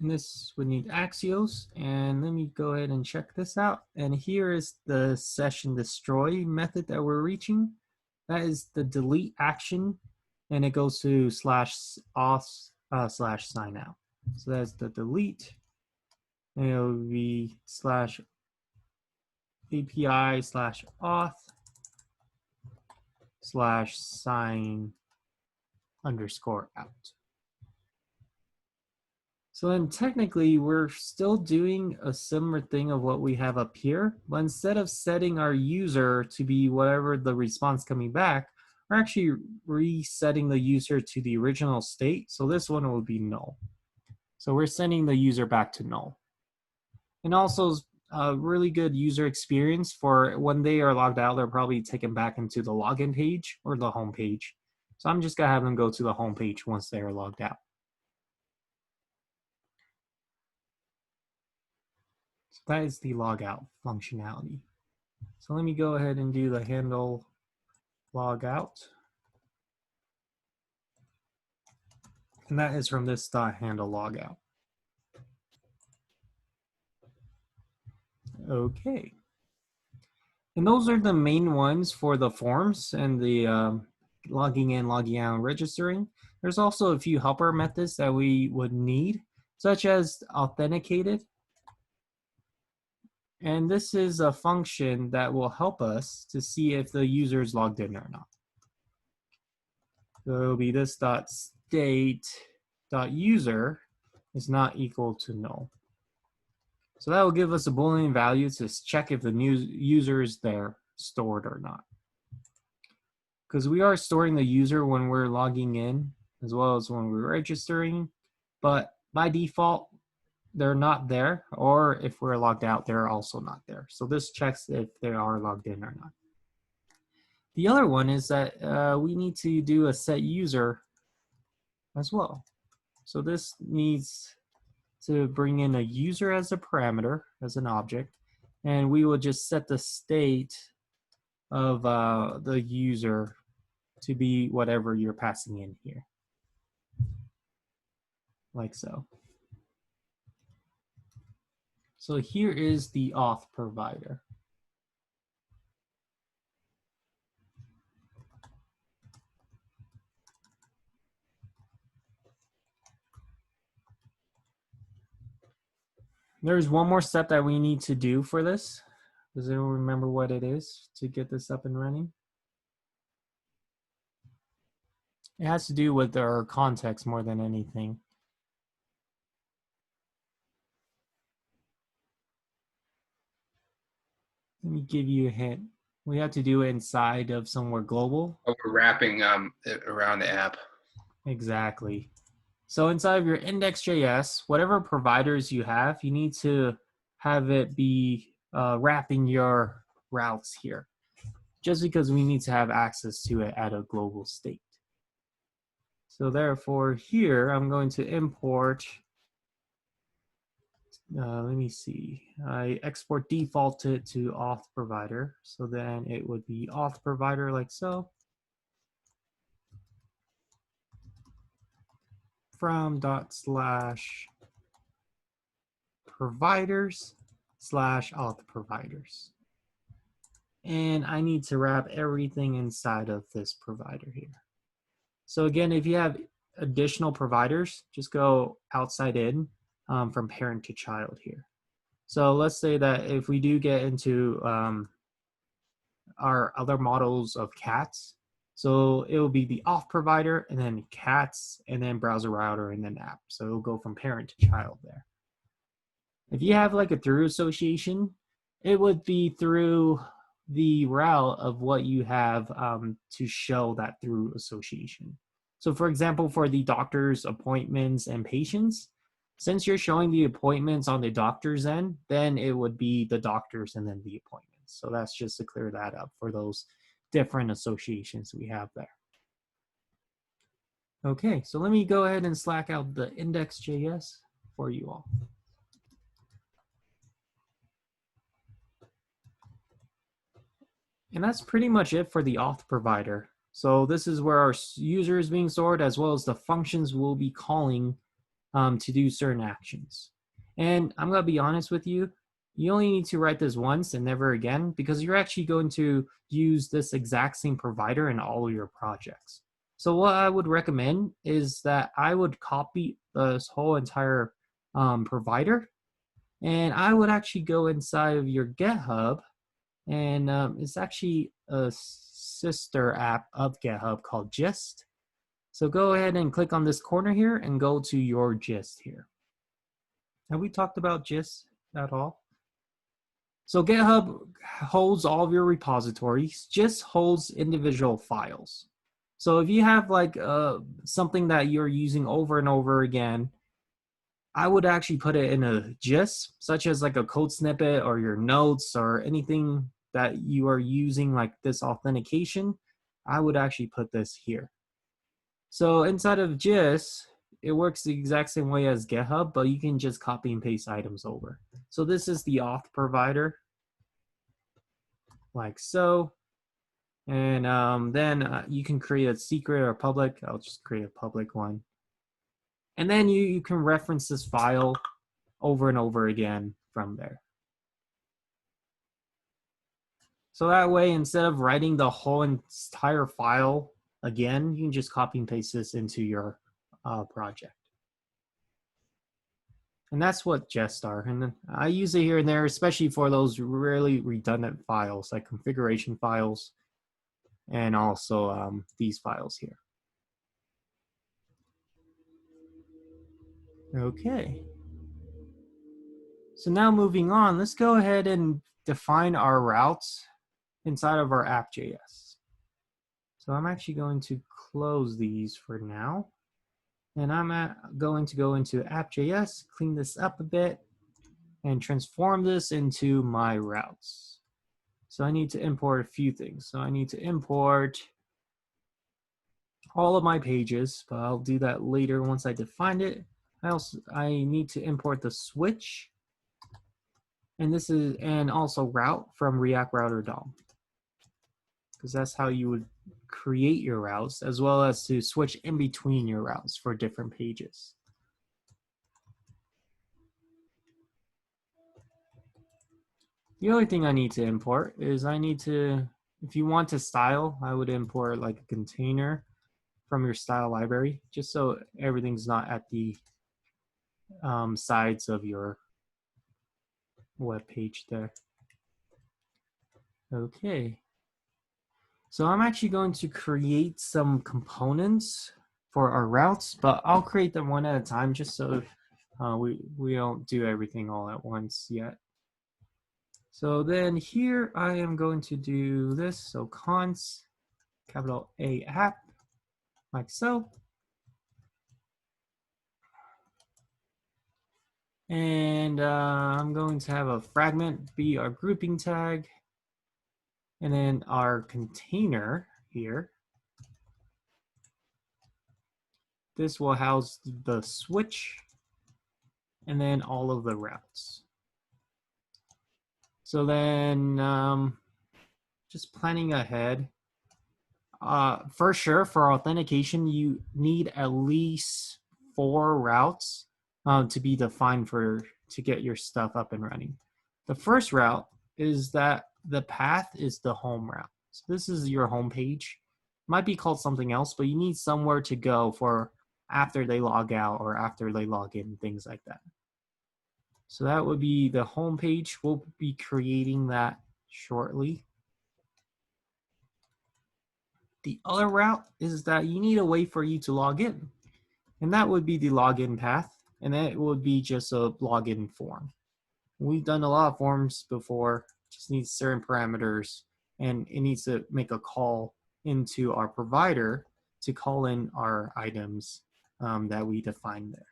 And this would need Axios. And let me go ahead and check this out. And here is the session destroy method that we're reaching. That is the delete action, and it goes to /auth/sign out. So that's the delete, and it'll be /API/auth/sign_out. So then technically we're still doing a similar thing of what we have up here, but instead of setting our user to be whatever the response coming back, we're actually resetting the user to the original state. So this one will be null. So we're sending the user back to null. And also a really good user experience for when they are logged out, they're probably taken back into the login page or the home page. So I'm just gonna have them go to the home page once they are logged out. So that is the logout functionality. So let me go ahead and do the handle logout. And that is from this handle logout. Okay. And those are the main ones for the forms and the logging in, logging out, and registering. There's also a few helper methods that we would need, such as authenticated. And this is a function that will help us to see if the user is logged in or not. So it'll be this .state.user is not equal to null. So that will give us a Boolean value to check if the new user is there stored or not. Because we are storing the user when we're logging in as well as when we're registering, but by default, they're not there, or if we're logged out, they're also not there. So this checks if they are logged in or not. The other one is that we need to do a set user as well. So this needs to bring in a user as a parameter, as an object, and we will just set the state of the user to be whatever you're passing in here, like so. So here is the Auth Provider. There's one more step that we need to do for this. Does anyone remember what it is to get this up and running? It has to do with our context more than anything. Let me give you a hint. We have to do it inside of somewhere global. Oh, we're wrapping it around the app. Exactly. So inside of your index.js, whatever providers you have, you need to have it be wrapping your routes here, just because we need to have access to it at a global state. So therefore here, I'm going to import, let me see, I export defaulted to Auth Provider. So then it would be Auth Provider like so. From /providers/auth providers. And I need to wrap everything inside of this provider here. So again, if you have additional providers, just go outside in from parent to child here. So let's say that if we do get into our other models of cats, so it will be the auth provider and then cats and then browser router and then app. So it'll go from parent to child there. If you have like a through association, it would be through the route of what you have to show that through association. So for example, for the doctor's appointments and patients, since you're showing the appointments on the doctor's end, then it would be the doctors and then the appointments. So that's just to clear that up for those different associations we have there. Okay, so let me go ahead and slack out the index.js for you all. And that's pretty much it for the auth provider. So this is where our user is being stored as well as the functions we'll be calling to do certain actions. And I'm gonna be honest with you, you only need to write this once and never again because you're actually going to use this exact same provider in all of your projects. So what I would recommend is that I would copy this whole entire provider and I would actually go inside of your GitHub and it's actually a sister app of GitHub called Gist. So go ahead and click on this corner here and go to your Gist here. Have we talked about Gist at all? So GitHub holds all of your repositories, Gist holds individual files. So if you have like something that you're using over and over again, I would actually put it in a Gist, such as like a code snippet or your notes or anything that you are using like this authentication. I would actually put this here. So inside of Gist, it works the exact same way as GitHub, but you can just copy and paste items over. So this is the auth provider, like so. And then you can create a secret or public. I'll just create a public one. And then you can reference this file over and over again from there. So that way, instead of writing the whole entire file again, you can just copy and paste this into your project. And that's what Jest are. And I use it here and there, especially for those really redundant files, like configuration files, and also these files here. Okay. So now moving on, let's go ahead and define our routes inside of our app.js. So I'm actually going to close these for now. And I'm going to go into app.js, clean this up a bit, and transform this into my routes. So I need to import a few things. So I need to import all of my pages, but I'll do that later once I define it. I need to import the switch, and this is also route from React Router DOM, because that's how you would create your routes, as well as to switch in between your routes for different pages. The only thing I need to import is if you want to style, I would import like a container from your style library, just so everything's not at the sides of your web page there. Okay. So I'm actually going to create some components for our routes, but I'll create them one at a time just so we don't do everything all at once yet. So then here I am going to do this. So const capital A app, like so. And I'm going to have a fragment be our grouping tag. And then our container here this will house the switch and then all of the routes. So then just planning ahead, for sure for authentication, you need at least 4 routes to be defined to get your stuff up and running. The first route is that the path is the home route. So this is your home page. Might be called something else, but you need somewhere to go for after they log out or after they log in, things like that. So that would be the home page. We'll be creating that shortly. The other route is that you need a way for you to log in. And that would be the login path. And that would be just a login form. We've done a lot of forms before, just needs certain parameters, and it needs to make a call into our provider to call in our items that we define there.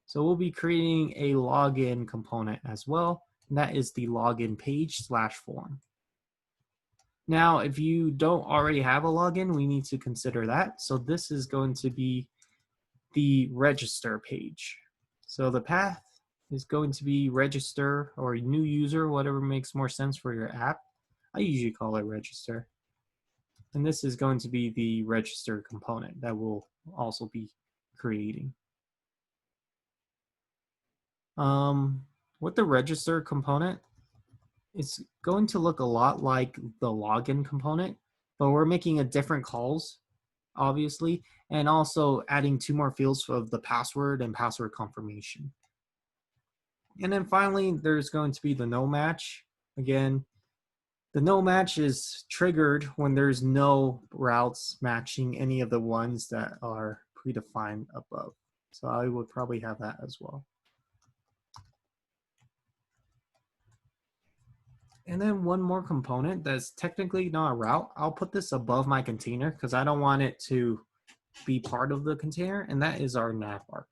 So we'll be creating a login component as well, and that is the login page / form. Now, if you don't already have a login, we need to consider that. So this is going to be the register page. So the path is going to be register or new user, whatever makes more sense for your app. I usually call it register. And this is going to be the register component that we'll also be creating. With the register component, it's going to look a lot like the login component, but we're making a different calls, obviously, and also adding 2 more fields of the password and password confirmation. And then finally, there's going to be the no match. Again, the no match is triggered when there's no routes matching any of the ones that are predefined above. So I would probably have that as well. And then one more component that's technically not a route. I'll put this above my container because I don't want it to be part of the container, and that is our navbar.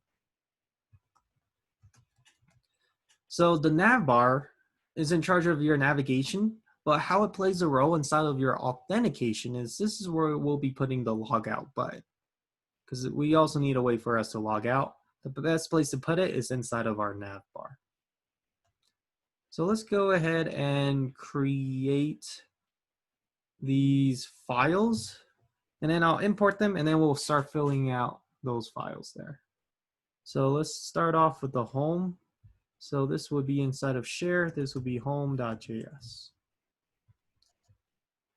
So the navbar is in charge of your navigation, but how it plays a role inside of your authentication is this is where we'll be putting the logout button, because we also need a way for us to log out. The best place to put it is inside of our navbar. So let's go ahead and create these files, and then I'll import them, and then we'll start filling out those files there. So let's start off with the home. So this would be inside of share. This would be home.js.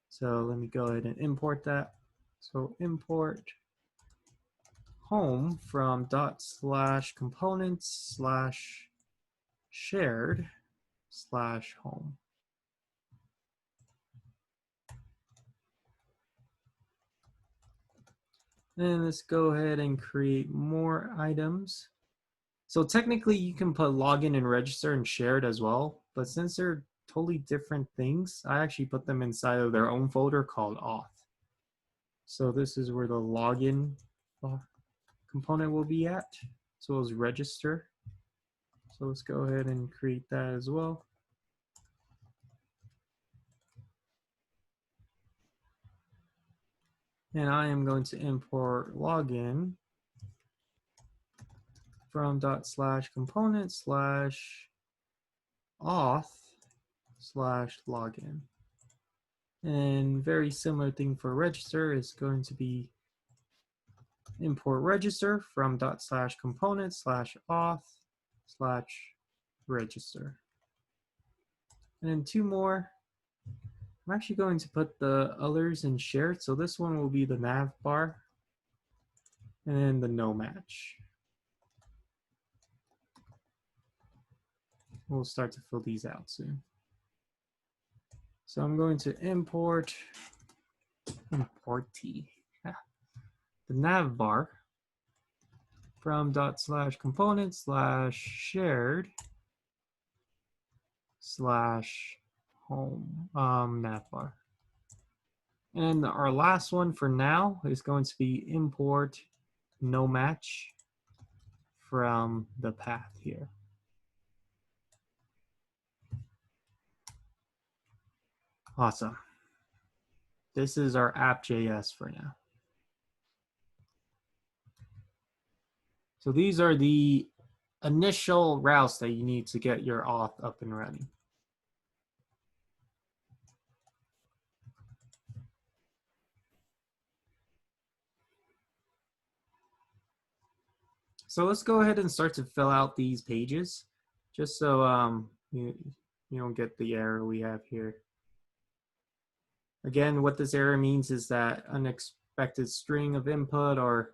So let me go ahead and import that. So import home from .components/shared/home. And let's go ahead and create more items. So technically you can put login and register and shared as well, but since they're totally different things, I actually put them inside of their own folder called auth. So this is where the login component will be at, as well as register. So let's go ahead and create that as well. And I am going to import login from ./component/auth/login. And very similar thing for register is going to be import register from ./component/auth/register. And then 2 more. I'm actually going to put the others in shared. So this one will be the navbar and then the no match. We'll start to fill these out soon. So I'm going to import the navbar from ./component/shared/home navbar. And our last one for now is going to be import no match from the path here. Awesome. This is our app.js for now. So these are the initial routes that you need to get your auth up and running. So let's go ahead and start to fill out these pages, just so you don't get the error we have here. Again, what this error means is that unexpected string of input, or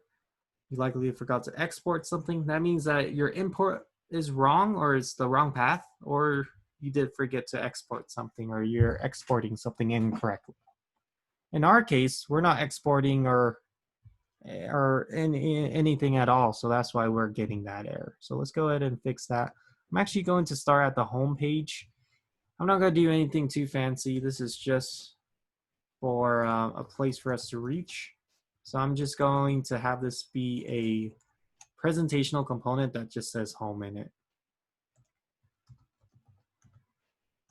you likely forgot to export something. That means that your import is wrong, or it's the wrong path, or you did forget to export something, or you're exporting something incorrectly. In our case, we're not exporting or anything at all, so that's why we're getting that error. So let's go ahead and fix that. I'm actually going to start at the home page. I'm not going to do anything too fancy. This is just for a place for us to reach. So I'm just going to have this be a presentational component that just says home in it.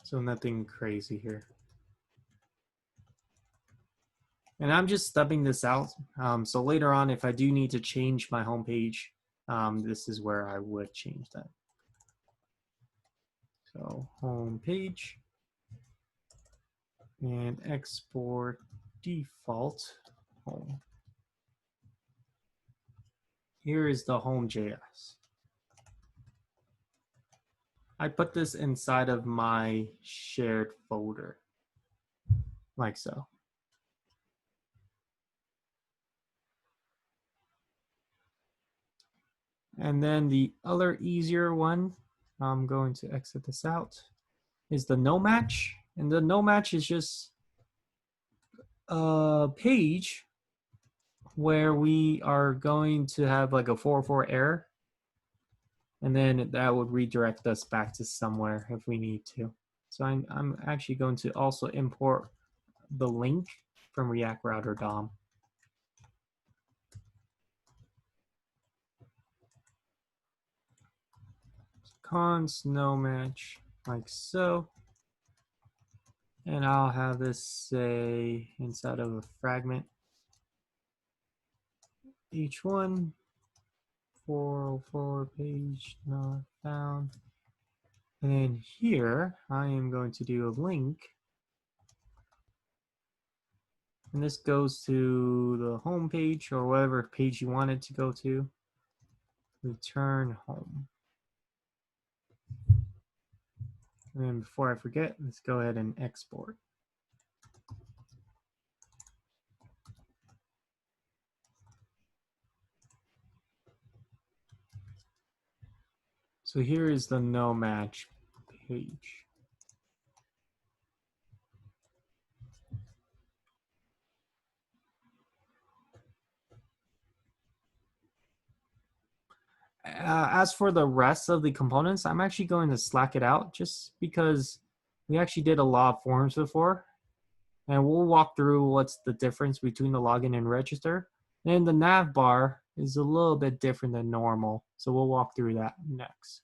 So nothing crazy here. And I'm just stubbing this out. So later on, if I do need to change my home page, this is where I would change that. So home page and export default home. Here is the home.js. I put this inside of my shared folder, like so. And then the other easier one, I'm going to exit this out, is the no match. And the no match is just a page where we are going to have like a 404 error. And then that would redirect us back to somewhere if we need to. So I'm actually going to also import the link from React Router DOM. Const no match, like so. And I'll have this say inside of a fragment, each one, 404 page not found. And then here, I am going to do a link. And this goes to the home page or whatever page you want it to go to. Return home. And then before I forget, let's go ahead and export. So here is the no match page. As for the rest of the components, I'm actually going to slack it out just because we actually did a lot of forms before. And we'll walk through what's the difference between the login and register. And the navbar is a little bit different than normal. So we'll walk through that next.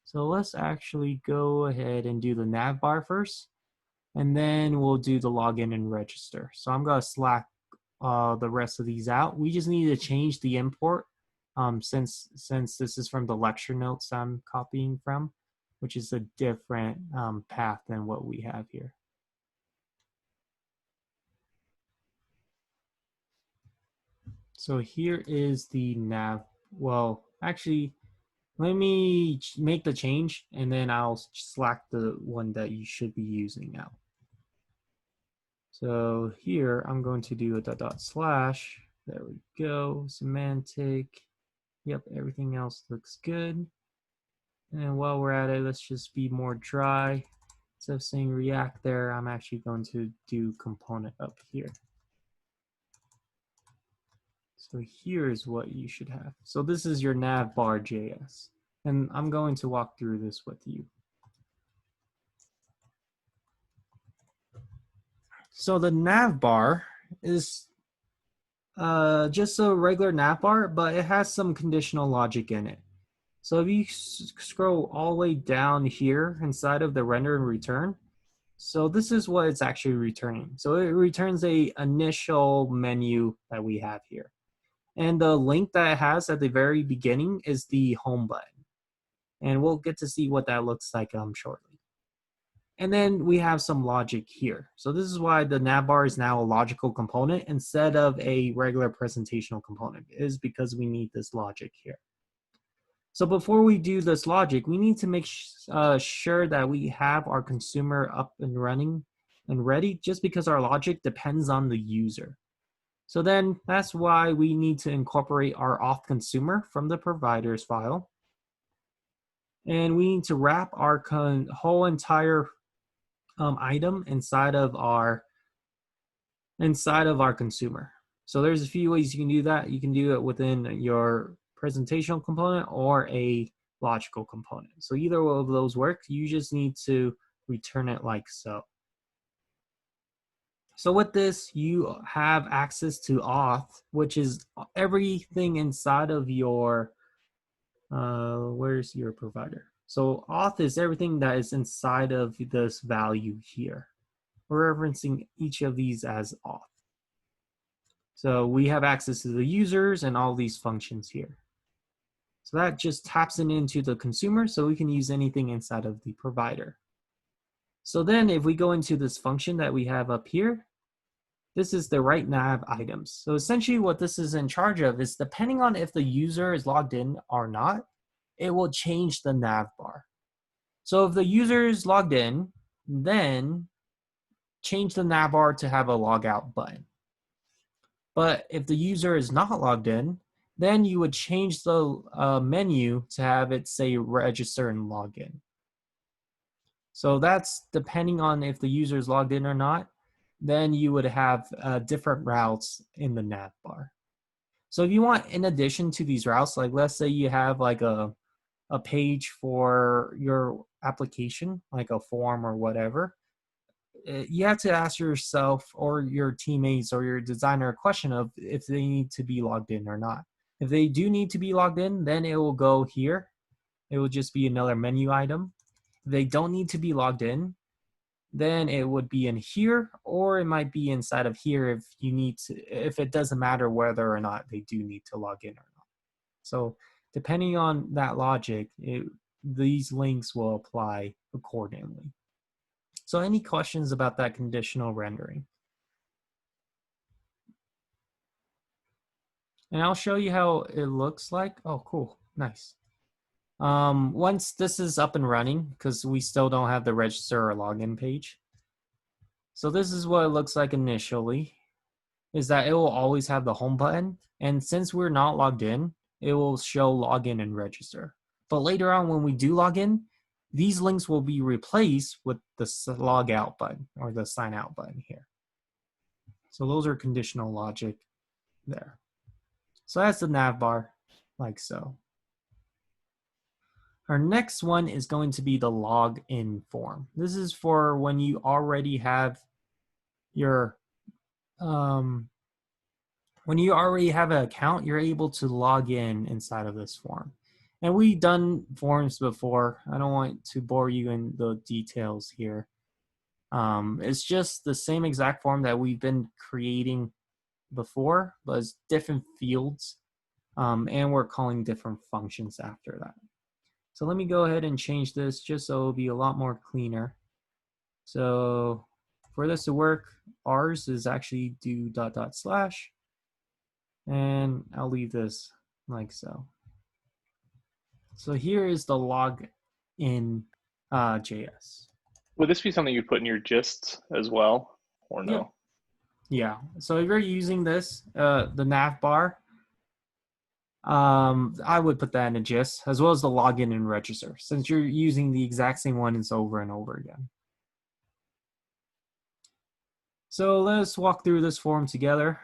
So let's actually go ahead and do the navbar first. And then we'll do the login and register. So I'm going to slack the rest of these out. We just need to change the import since this is from the lecture notes I'm copying from, which is a different path than what we have here. So here is the nav. Well, actually, let me make the change and then I'll slack the one that you should be using now. So here I'm going to do a // There we go. Semantic. Yep, everything else looks good. And while we're at it, let's just be more dry. Instead of saying React there, I'm actually going to do component up here. So here's what you should have. So this is your navbar.js. And I'm going to walk through this with you. So the navbar is just a regular navbar, but it has some conditional logic in it. So if you scroll all the way down here inside of the render and return, so this is what it's actually returning. So it returns a initial menu that we have here. And the link that it has at the very beginning is the home button. And we'll get to see what that looks like shortly. And then we have some logic here. So this is why the navbar is now a logical component instead of a regular presentational component, is because we need this logic here. So before we do this logic, we need to make sure that we have our consumer up and running and ready, just because our logic depends on the user. So then that's why we need to incorporate our auth consumer from the providers file. And we need to wrap our whole entire item inside of our consumer. So there's a few ways you can do that. You can do it within your presentational component or a logical component. So either of those work. You just need to return it like so. So with this, you have access to auth, which is everything inside of your, where's your provider? So auth is everything that is inside of this value here. We're referencing each of these as auth. So we have access to the users and all these functions here. So that just taps into the consumer, so we can use anything inside of the provider. So then if we go into this function that we have up here, this is the write nav items. So essentially what this is in charge of is, depending on if the user is logged in or not, it will change the nav bar. So if the user is logged in, then change the nav bar to have a logout button. But if the user is not logged in, then you would change the menu to have it say register and login. So that's depending on if the user is logged in or not. Then you would have different routes in the nav bar. So if you want, in addition to these routes, like let's say you have like a page for your application, like a form or whatever, you have to ask yourself or your teammates or your designer a question of if they need to be logged in or not. If they do need to be logged in, then it will go here. It will just be another menu item. If they don't need to be logged in, then it would be in here, or it might be inside of here if you need to, if it doesn't matter whether or not they do need to log in or not. So depending on that logic, these links will apply accordingly. So any questions about that conditional rendering? And I'll show you how it looks like. Oh, cool, nice. Once this is up and running, because we still don't have the register or login page. So this is what it looks like initially, is that it will always have the home button. And since we're not logged in, it will show login and register. But later on when we do log in, these links will be replaced with the log out button or the sign out button here. So those are conditional logic there. So that's the nav bar, like so. Our next one is going to be the login form. This is for when you already have your, when you already have an account, you're able to log in inside of this form. And we've done forms before. I don't want to bore you in the details here. It's just the same exact form that we've been creating before, but it's different fields, and we're calling different functions after that. So let me go ahead and change this just so it'll be a lot more cleaner. So for this to work, ours is actually do .. And I'll leave this like so. So here is the login JS. Would this be something you put in your gists as well, or no? Yeah. So if you're using this, the nav bar, I would put that in a gist, as well as the login and register, since you're using the exact same one over and over again. So let's walk through this form together.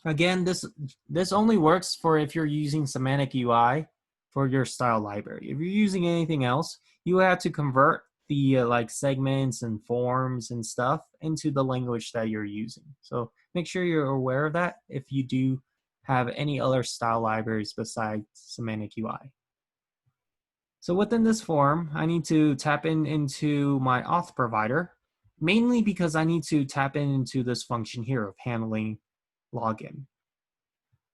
Again, this only works for if you're using semantic UI for your style library. If you're using anything else, you have to convert the like segments and forms and stuff into the language that you're using. So make sure you're aware of that if you do have any other style libraries besides semantic UI. So within this form, I need to tap into my Auth Provider, mainly because I need to tap into this function here of handling login.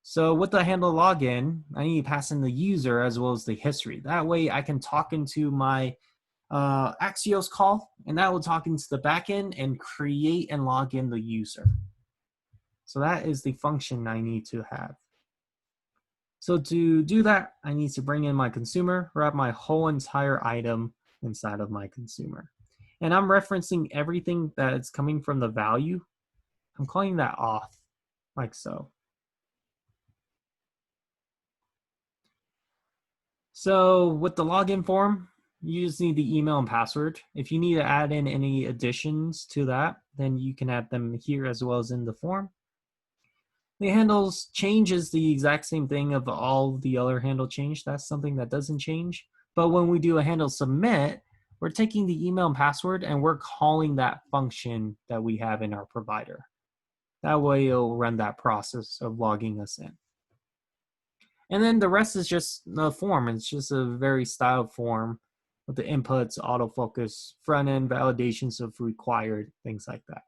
So with the handle login, I need to pass in the user as well as the history. That way I can talk into my Axios call, and that will talk into the backend and create and log in the user. So that is the function I need to have. So to do that, I need to bring in my consumer, wrap my whole entire item inside of my consumer. And I'm referencing everything that is coming from the value. I'm calling that auth, like so. So with the login form, you just need the email and password. If you need to add in any additions to that, then you can add them here as well as in the form. The handles change is the exact same thing of all the other handle change. That's something that doesn't change. But when we do a handle submit, we're taking the email and password and we're calling that function that we have in our provider. That way it'll run that process of logging us in. And then the rest is just the form. It's just a very styled form with the inputs, autofocus, front end validations of required, things like that.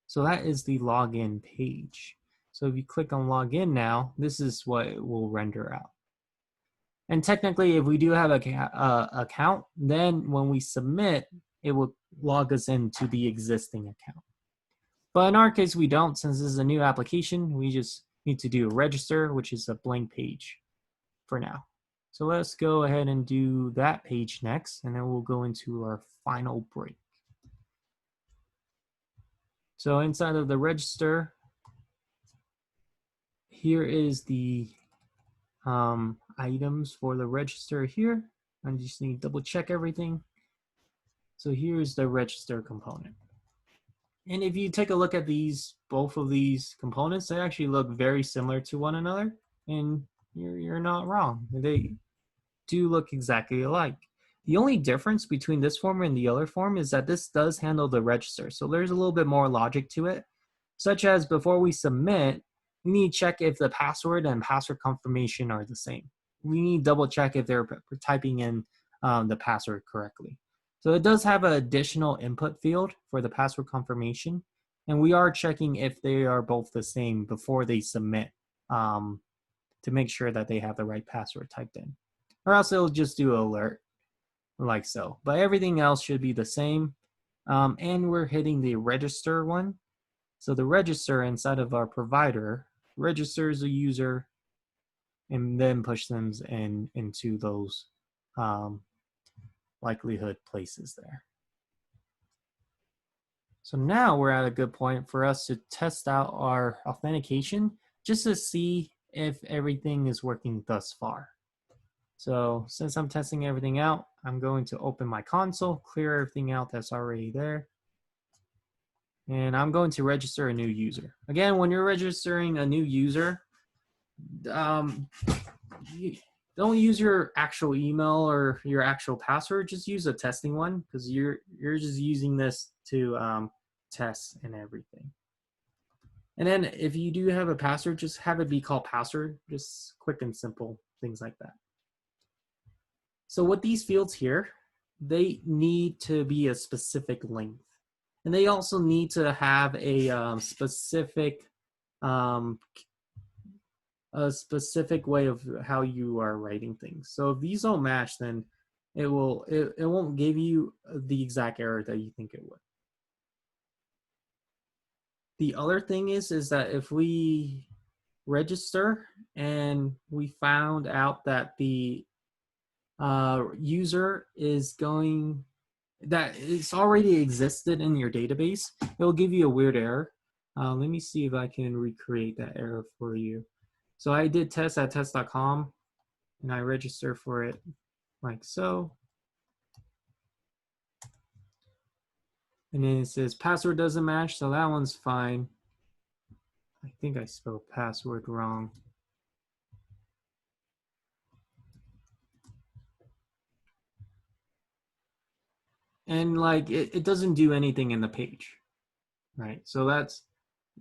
So that is the login page. So if you click on login now, this is what it will render out. And technically, if we do have an account, then when we submit, it will log us into the existing account. But in our case, we don't. Since this is a new application, we just need to do a register, which is a blank page for now. So let's go ahead and do that page next, and then we'll go into our final break. So inside of the register, here is the items for the register here. I just need to double check everything. So here's the register component. And if you take a look at these, both of these components, they actually look very similar to one another, and you're not wrong. They do look exactly alike. The only difference between this form and the other form is that this does handle the register. So there's a little bit more logic to it, such as before we submit, we need to check if the password and password confirmation are the same. We need to double check if they're typing in the password correctly. So it does have an additional input field for the password confirmation, and we are checking if they are both the same before they submit to make sure that they have the right password typed in. Or else it'll just do an alert like so. But everything else should be the same. And we're hitting the register one. So the register inside of our provider registers a user and then push them into those likelihood places there. So now we're at a good point for us to test out our authentication just to see if everything is working thus far. So since I'm testing everything out, I'm going to open my console, clear everything out that's already there. And I'm going to register a new user. Again, when you're registering a new user, don't use your actual email or your actual password. Just use a testing one because you're just using this to test and everything. And then if you do have a password, just have it be called password. Just quick and simple, things like that. So with these fields here, they need to be a specific length. And they also need to have a specific way of how you are writing things. So if these don't match, then it won't give you the exact error that you think it would. The other thing is that if we register and we found out that the user is that it's already existed in your database, it'll give you a weird error. Let me see if I can recreate that error for you. So I did test at test.com and I register for it like so. And then it says password doesn't match, so that one's fine. I think I spelled password wrong. And like it doesn't do anything in the page, right? So that's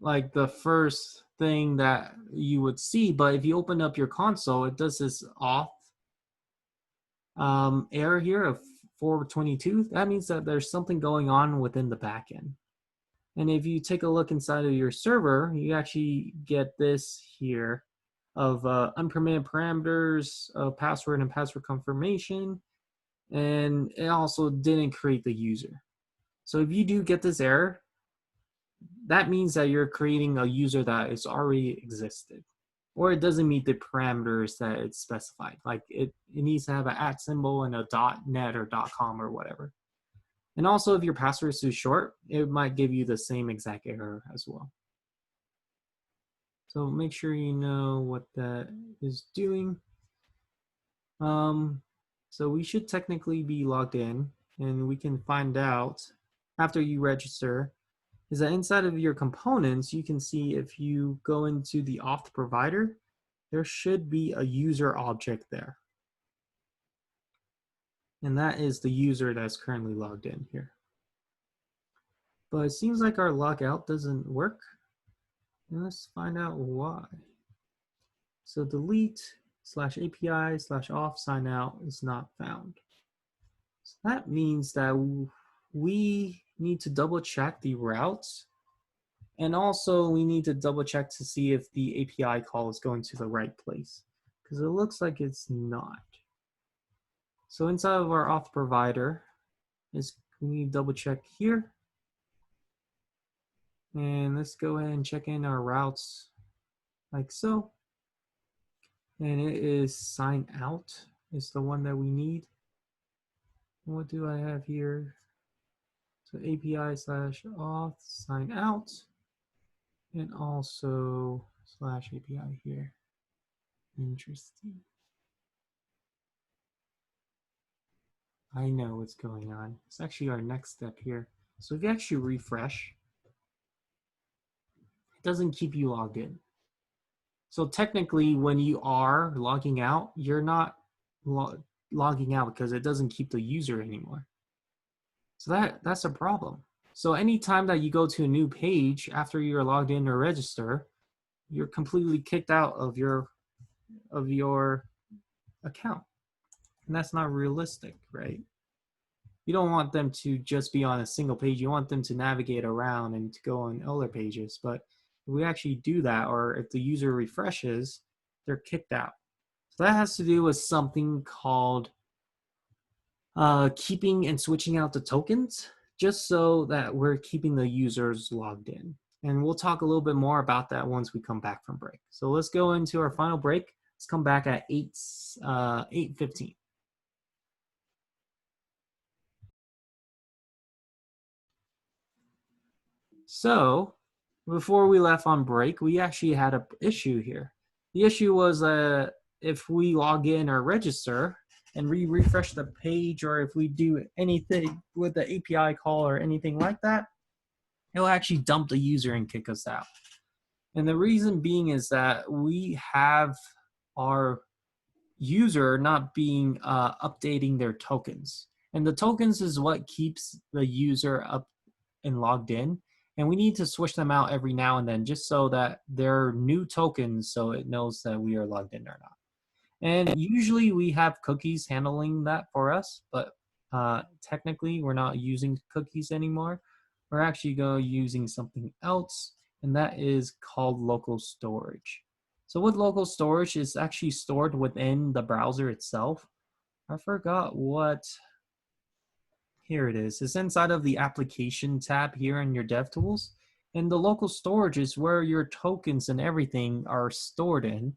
like the first thing that you would see. But if you open up your console, it does this auth error here of 422. That means that there's something going on within the backend. And if you take a look inside of your server, you actually get this here of unpermitted parameters, password and password confirmation, and it also didn't create the user. So if you do get this error, that means that you're creating a user that is already existed, or it doesn't meet the parameters that it's specified. Like it needs to have an @ symbol and a .net or .com or whatever. And also if your password is too short, it might give you the same exact error as well. So make sure you know what that is doing. So we should technically be logged in, and we can find out after you register is that inside of your components, you can see if you go into the Auth Provider, there should be a user object there. And that is the user that's currently logged in here. But it seems like our logout doesn't work. And let's find out why. So delete /API/auth sign out is not found. So that means that we need to double check the routes. And also we need to double check to see if the API call is going to the right place, because it looks like it's not. So inside of our Auth Provider, we need to double check here. And let's go ahead and check in our routes like so. And it is sign out is the one that we need. What do I have here? So API/auth sign out, and also /API here. Interesting. I know what's going on. It's actually our next step here. So if you actually refresh, it doesn't keep you logged in. So technically, when you are logging out, you're not logging out because it doesn't keep the user anymore. So that's a problem. So anytime that you go to a new page after you're logged in or register, you're completely kicked out of your account. And that's not realistic, right? You don't want them to just be on a single page. You want them to navigate around and to go on other pages. But if we actually do that, or if the user refreshes, they're kicked out. So that has to do with something called keeping and switching out the tokens, just so that we're keeping the users logged in. And we'll talk a little bit more about that once we come back from break. So let's go into our final break. Let's come back at 8:15. So before we left on break, we actually had an issue here. The issue was if we log in or register and we refresh the page, or if we do anything with the API call or anything like that, it'll actually dump the user and kick us out. And the reason being is that we have our user not being updating their tokens. And the tokens is what keeps the user up and logged in. And we need to switch them out every now and then just so that they're new tokens so it knows that we are logged in or not. And usually we have cookies handling that for us, but technically we're not using cookies anymore. We're actually using something else, and that is called local storage. So with local storage, it's actually stored within the browser itself. I forgot what. Here it is. It's inside of the application tab here in your DevTools. And the local storage is where your tokens and everything are stored in.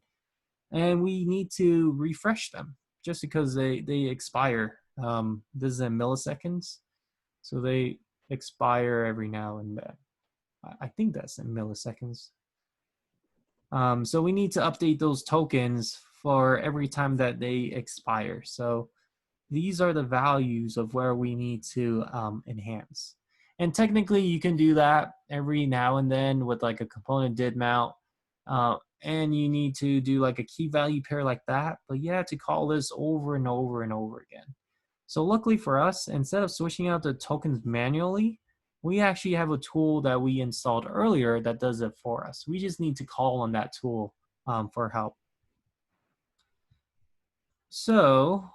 And we need to refresh them just because they expire. This is in milliseconds. So they expire every now and then. I think that's in milliseconds. So we need to update those tokens for every time that they expire. So these are the values of where we need to enhance. And technically you can do that every now and then with like a component did mount. And you need to do like a key value pair like that, but you have to call this over and over and over again. So luckily for us, instead of switching out the tokens manually, we actually have a tool that we installed earlier that does it for us. We just need to call on that tool for help. So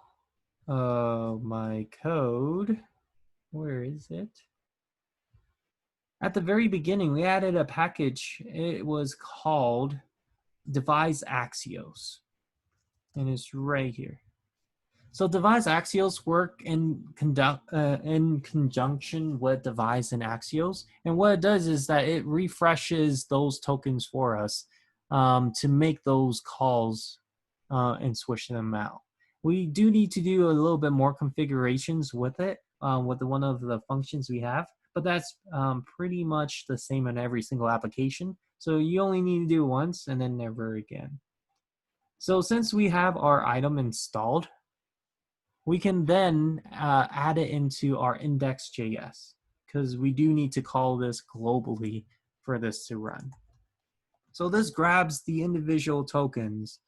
my code, where is it? At the very beginning, we added a package. It was called Devise Axios, and it's right here. So Devise Axios work in conjunction with Devise and Axios, and what it does is that it refreshes those tokens for us to make those calls and switch them out. We do need to do a little bit more configurations with it, with one of the functions we have, but that's pretty much the same in every single application. So you only need to do it once and then never again. So since we have our item installed, we can then add it into our index.js, because we do need to call this globally for this to run. So this grabs the individual tokens,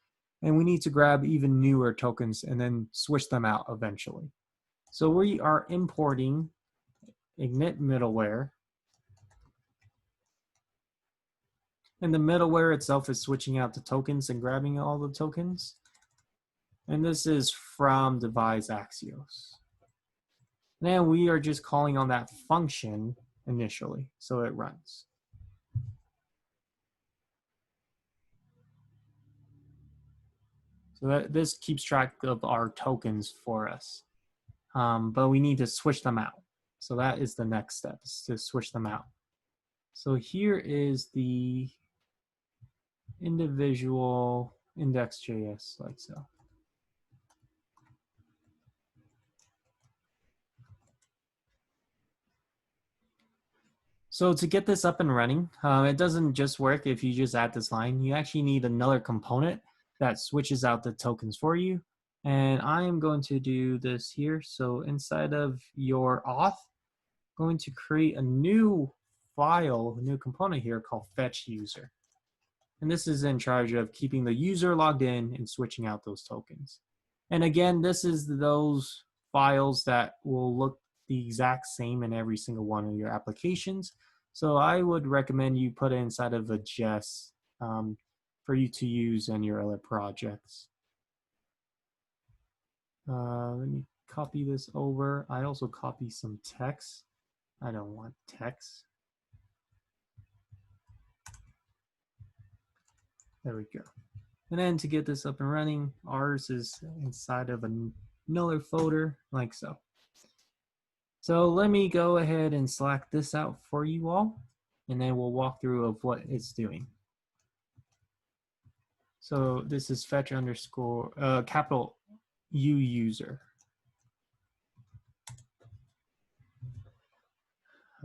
and we need to grab even newer tokens and then switch them out eventually. So we are importing init middleware, and the middleware itself is switching out the tokens and grabbing all the tokens. And this is from Devise Axios. Then we are just calling on that function initially, so it runs. So this keeps track of our tokens for us, but we need to switch them out. So that is the next step, is to switch them out. So here is the individual index.js, like so. So to get this up and running, it doesn't just work if you just add this line. You actually need another component that switches out the tokens for you. And I am going to do this here. So inside of your auth, I'm going to create a new file, a new component here called fetch user. And this is in charge of keeping the user logged in and switching out those tokens. And again, this is those files that will look the exact same in every single one of your applications. So I would recommend you put it inside of a JS for you to use in your other projects. Let me copy this over. I also copy some text. I don't want text. There we go. And then to get this up and running, ours is inside of another folder like so. So let me go ahead and select this out for you all, and then we'll walk through of what it's doing. So this is fetch underscore capital U user.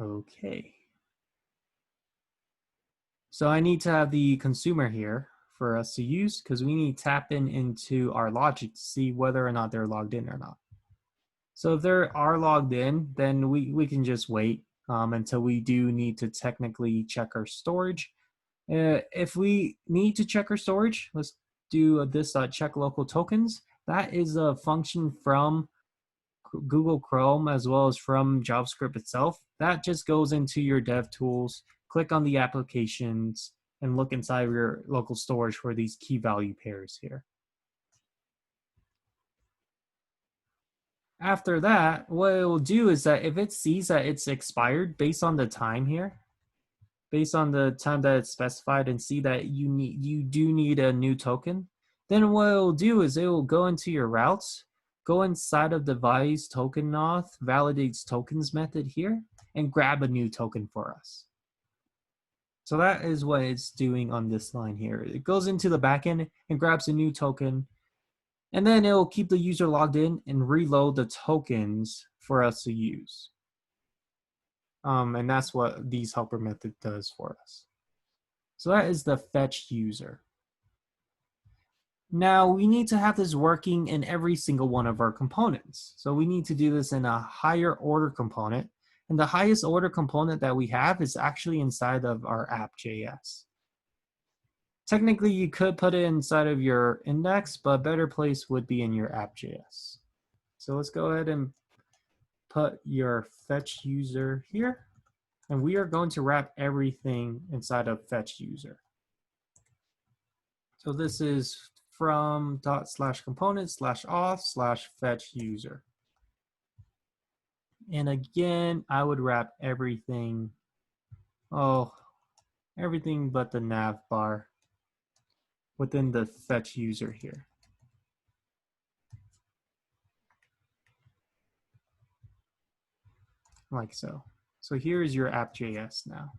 Okay. So I need to have the consumer here for us to use, because we need to tap into our logic to see whether or not they're logged in or not. So if they are logged in, then we can just wait until we do need to technically check our storage. If we need to check our storage, let's do this check local tokens. That is a function from Google Chrome as well as from JavaScript itself. That just goes into your DevTools, click on the applications, and look inside of your local storage for these key value pairs here. After that, what it will do is that if it sees that it's expired based on the time here, based on the time that it's specified, and see that you do need a new token, then what it will do is it will go into your routes, go inside of Devise token auth, validates tokens method here, and grab a new token for us. So that is what it's doing on this line here. It goes into the backend and grabs a new token, and then it will keep the user logged in and reload the tokens for us to use. And that's what these helper method does for us. So that is the fetch user. Now we need to have this working in every single one of our components. So we need to do this in a higher order component. And the highest order component that we have is actually inside of our app.js. Technically, you could put it inside of your index, but a better place would be in your app.js. So let's go ahead and put your fetch user here. And we are going to wrap everything inside of fetch user. So this is from ./component/auth/fetch user. And again, I would wrap everything oh, everything but the Navbar within the fetch user here. Like so. So here is your app.js now.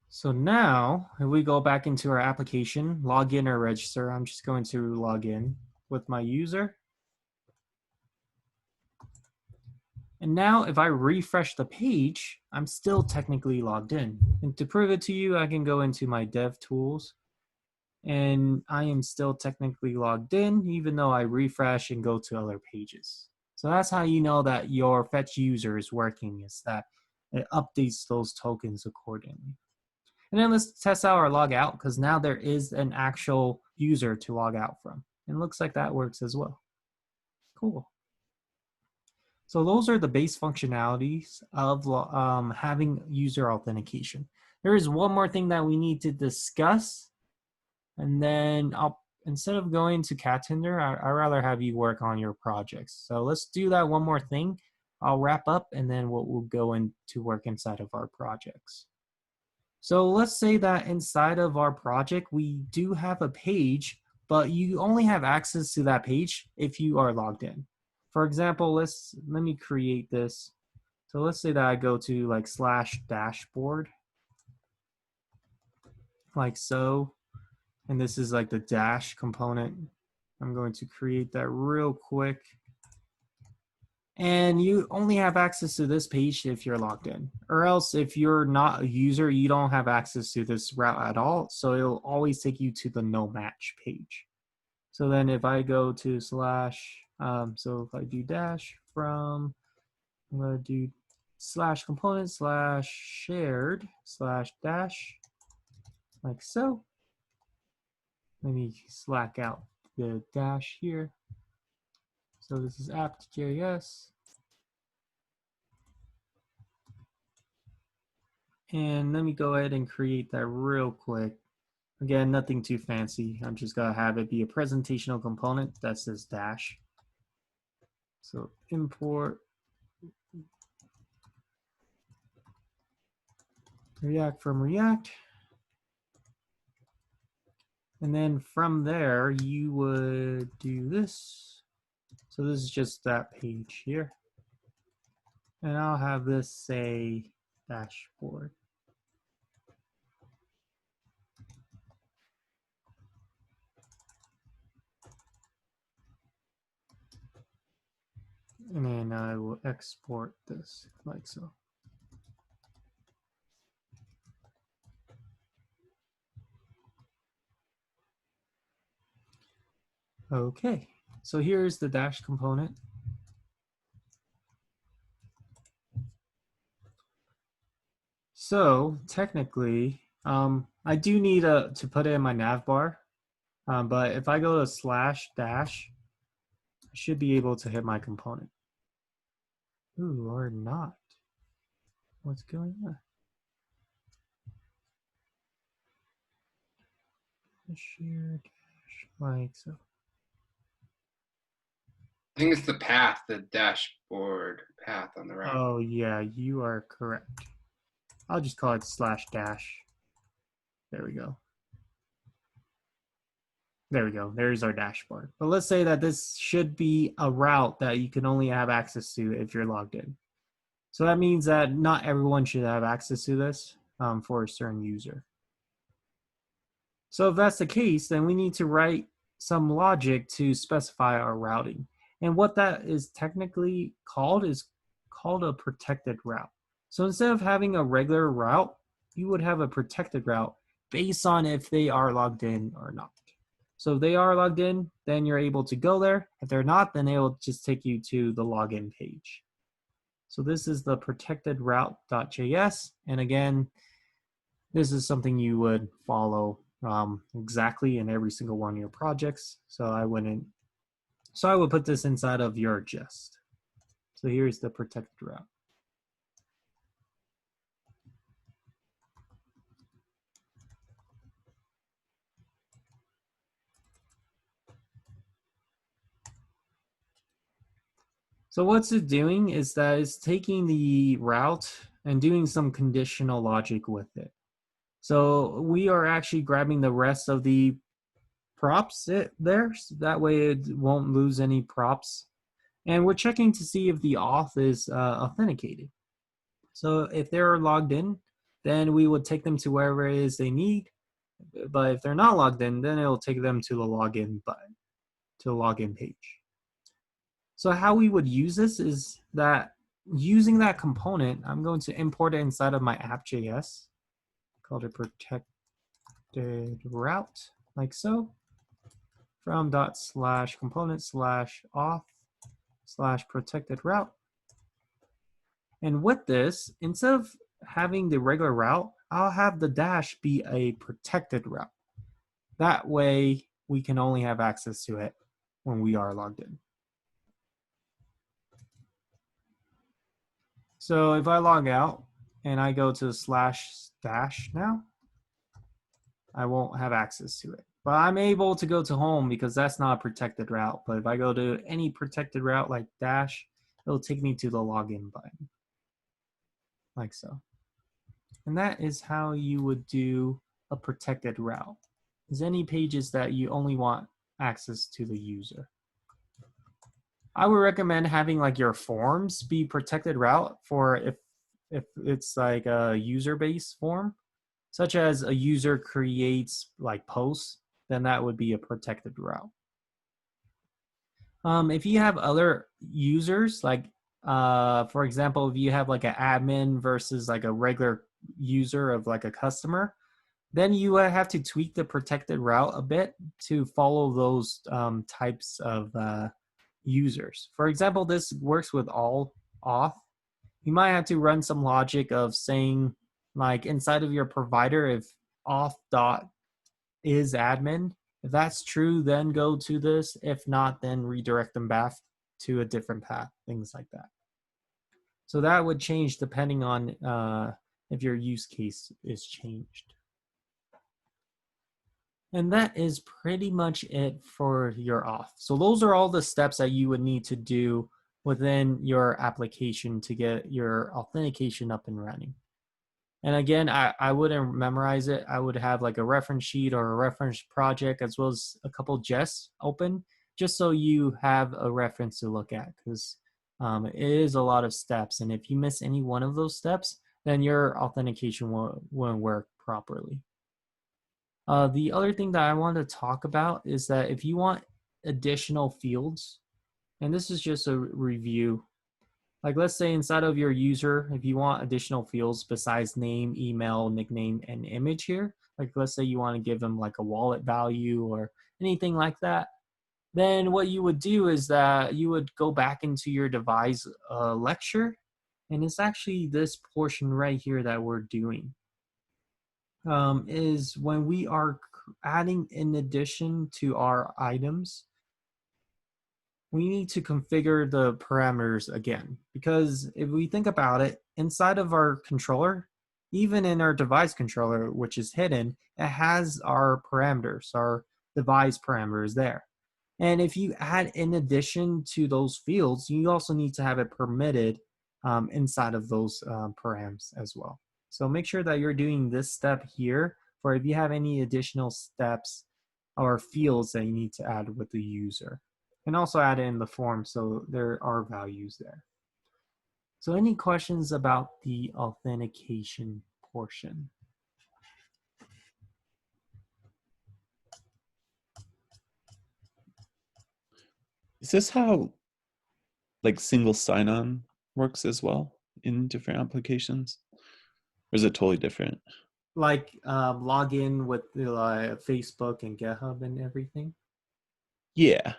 So now, if we go back into our application, log in or register, I'm just going to log in with my user. And now if I refresh the page, I'm still technically logged in. And to prove it to you, I can go into my dev tools and I am still technically logged in, even though I refresh and go to other pages. So that's how you know that your fetch user is working, is that it updates those tokens accordingly. And then let's test out our log out, because now there is an actual user to log out from. And it looks like that works as well. Cool. So those are the base functionalities of having user authentication. There is one more thing that we need to discuss. And then instead of going to Cat Tinder, I'd rather have you work on your projects. So let's do that one more thing. I'll wrap up and then we'll go into work inside of our projects. So let's say that inside of our project, we do have a page, but you only have access to that page if you are logged in. For example, let me create this. So let's say that I go to like /dashboard, like so. And this is like the dash component. I'm going to create that real quick. And you only have access to this page if you're logged in. Or else if you're not a user, you don't have access to this route at all. So it'll always take you to the no match page. So then if I go to so if I do dash from, I'm going to do /component /shared /dash, like so. Let me slack out the dash here. So this is app.js. And let me go ahead and create that real quick. Again, nothing too fancy. I'm just gonna have it be a presentational component that says dash. So import React from React. And then from there, you would do this. So this is just that page here. And I'll have this say dashboard. And then I will export this like so. Okay, so here's the dash component. So technically, I do need to put it in my navbar, but if I go to /dash, I should be able to hit my component. Ooh, or not. What's going on? Share dash, like so. I think it's the path, the dashboard path on the right. Oh yeah, you are correct. I'll just call it /dash. There we go. There we go. There's our dashboard. But let's say that this should be a route that you can only have access to if you're logged in. So that means that not everyone should have access to this for a certain user. So if that's the case, then we need to write some logic to specify our routing. And what that is technically called is called a protected route. So instead of having a regular route, you would have a protected route based on if they are logged in or not. So if they are logged in, then you're able to go there. If they're not, then it will just take you to the login page. So this is the protected route.js. And again, this is something you would follow exactly in every single one of your projects. So I would put this inside of your gist. So here's the protected route. So what's it doing is that it's taking the route and doing some conditional logic with it. So we are actually grabbing the rest of the props there, so that way it won't lose any props. And we're checking to see if the auth is authenticated. So if they're logged in, then we would take them to wherever it is they need. But if they're not logged in, then it'll take them to the login button, to the login page. So how we would use this is that using that component, I'm going to import it inside of my app.js, called a protected route, like so, from ./component/auth/protected route. And with this, instead of having the regular route, I'll have the dash be a protected route. That way, we can only have access to it when we are logged in. So if I log out and I go to /dash now, I won't have access to it. But I'm able to go to home because that's not a protected route. But if I go to any protected route like dash, it'll take me to the login button, like so. And that is how you would do a protected route. There's any pages that you only want access to the user. I would recommend having like your forms be protected route for if it's like a user-based form, such as a user creates like posts, then that would be a protected route. If you have other users, like for example, if you have like an admin versus like a regular user of like a customer, then you have to tweak the protected route a bit to follow those types of users. For example, this works with all auth. You might have to run some logic of saying, like inside of your provider, if auth.isAdmin, if that's true, then go to this. If not, then redirect them back to a different path, things like that. So that would change depending on if your use case is changed. And that is pretty much it for your auth. So those are all the steps that you would need to do within your application to get your authentication up and running. And again, I wouldn't memorize it. I would have like a reference sheet or a reference project as well as a couple JES open, just so you have a reference to look at, because it is a lot of steps. And if you miss any one of those steps, then your authentication won't work properly. The other thing that I want to talk about is that if you want additional fields, and this is just a review, like let's say inside of your user, if you want additional fields besides name, email, nickname, and image here, like let's say you want to give them like a wallet value or anything like that, then what you would do is that you would go back into your Devise lecture, and it's actually this portion right here that we're doing. Is when we are adding in addition to our items, we need to configure the parameters again, because if we think about it, inside of our controller, even in our Devise controller, which is hidden, it has our parameters, our Devise parameters there. And if you add in addition to those fields, you also need to have it permitted inside of those params as well. So make sure that you're doing this step here for if you have any additional steps or fields that you need to add with the user. And also add it in the form so there are values there. So any questions about the authentication portion? Is this how like single sign-on works as well in different applications? Or is it totally different? Like log in with Facebook and GitHub and everything? Yeah.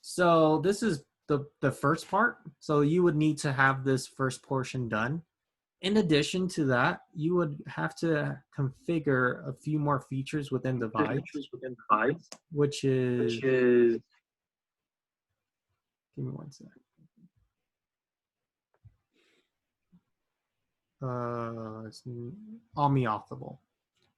So this is the first part. So you would need to have this first portion done. In addition to that, you would have to configure a few more features within Devise, which is give me one sec. It's omni-authable.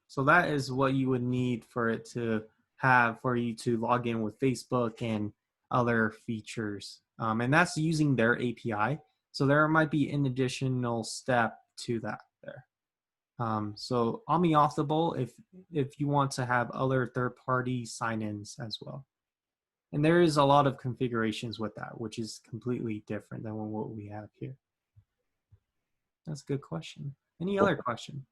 So that is what you would need for it to have for you to log in with Facebook and other features And that's using their API. So there might be an additional step to that there. So Authable if you want to have other third-party sign-ins as well. And there is a lot of configurations with that, which is completely different than what we have here. That's a good question. Any other question?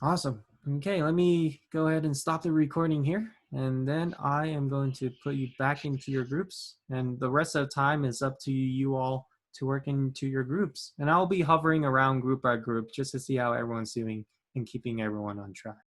Awesome. Okay, let me go ahead and stop the recording here. And then I am going to put you back into your groups. And the rest of the time is up to you all to work into your groups. And I'll be hovering around group by group just to see how everyone's doing and keeping everyone on track.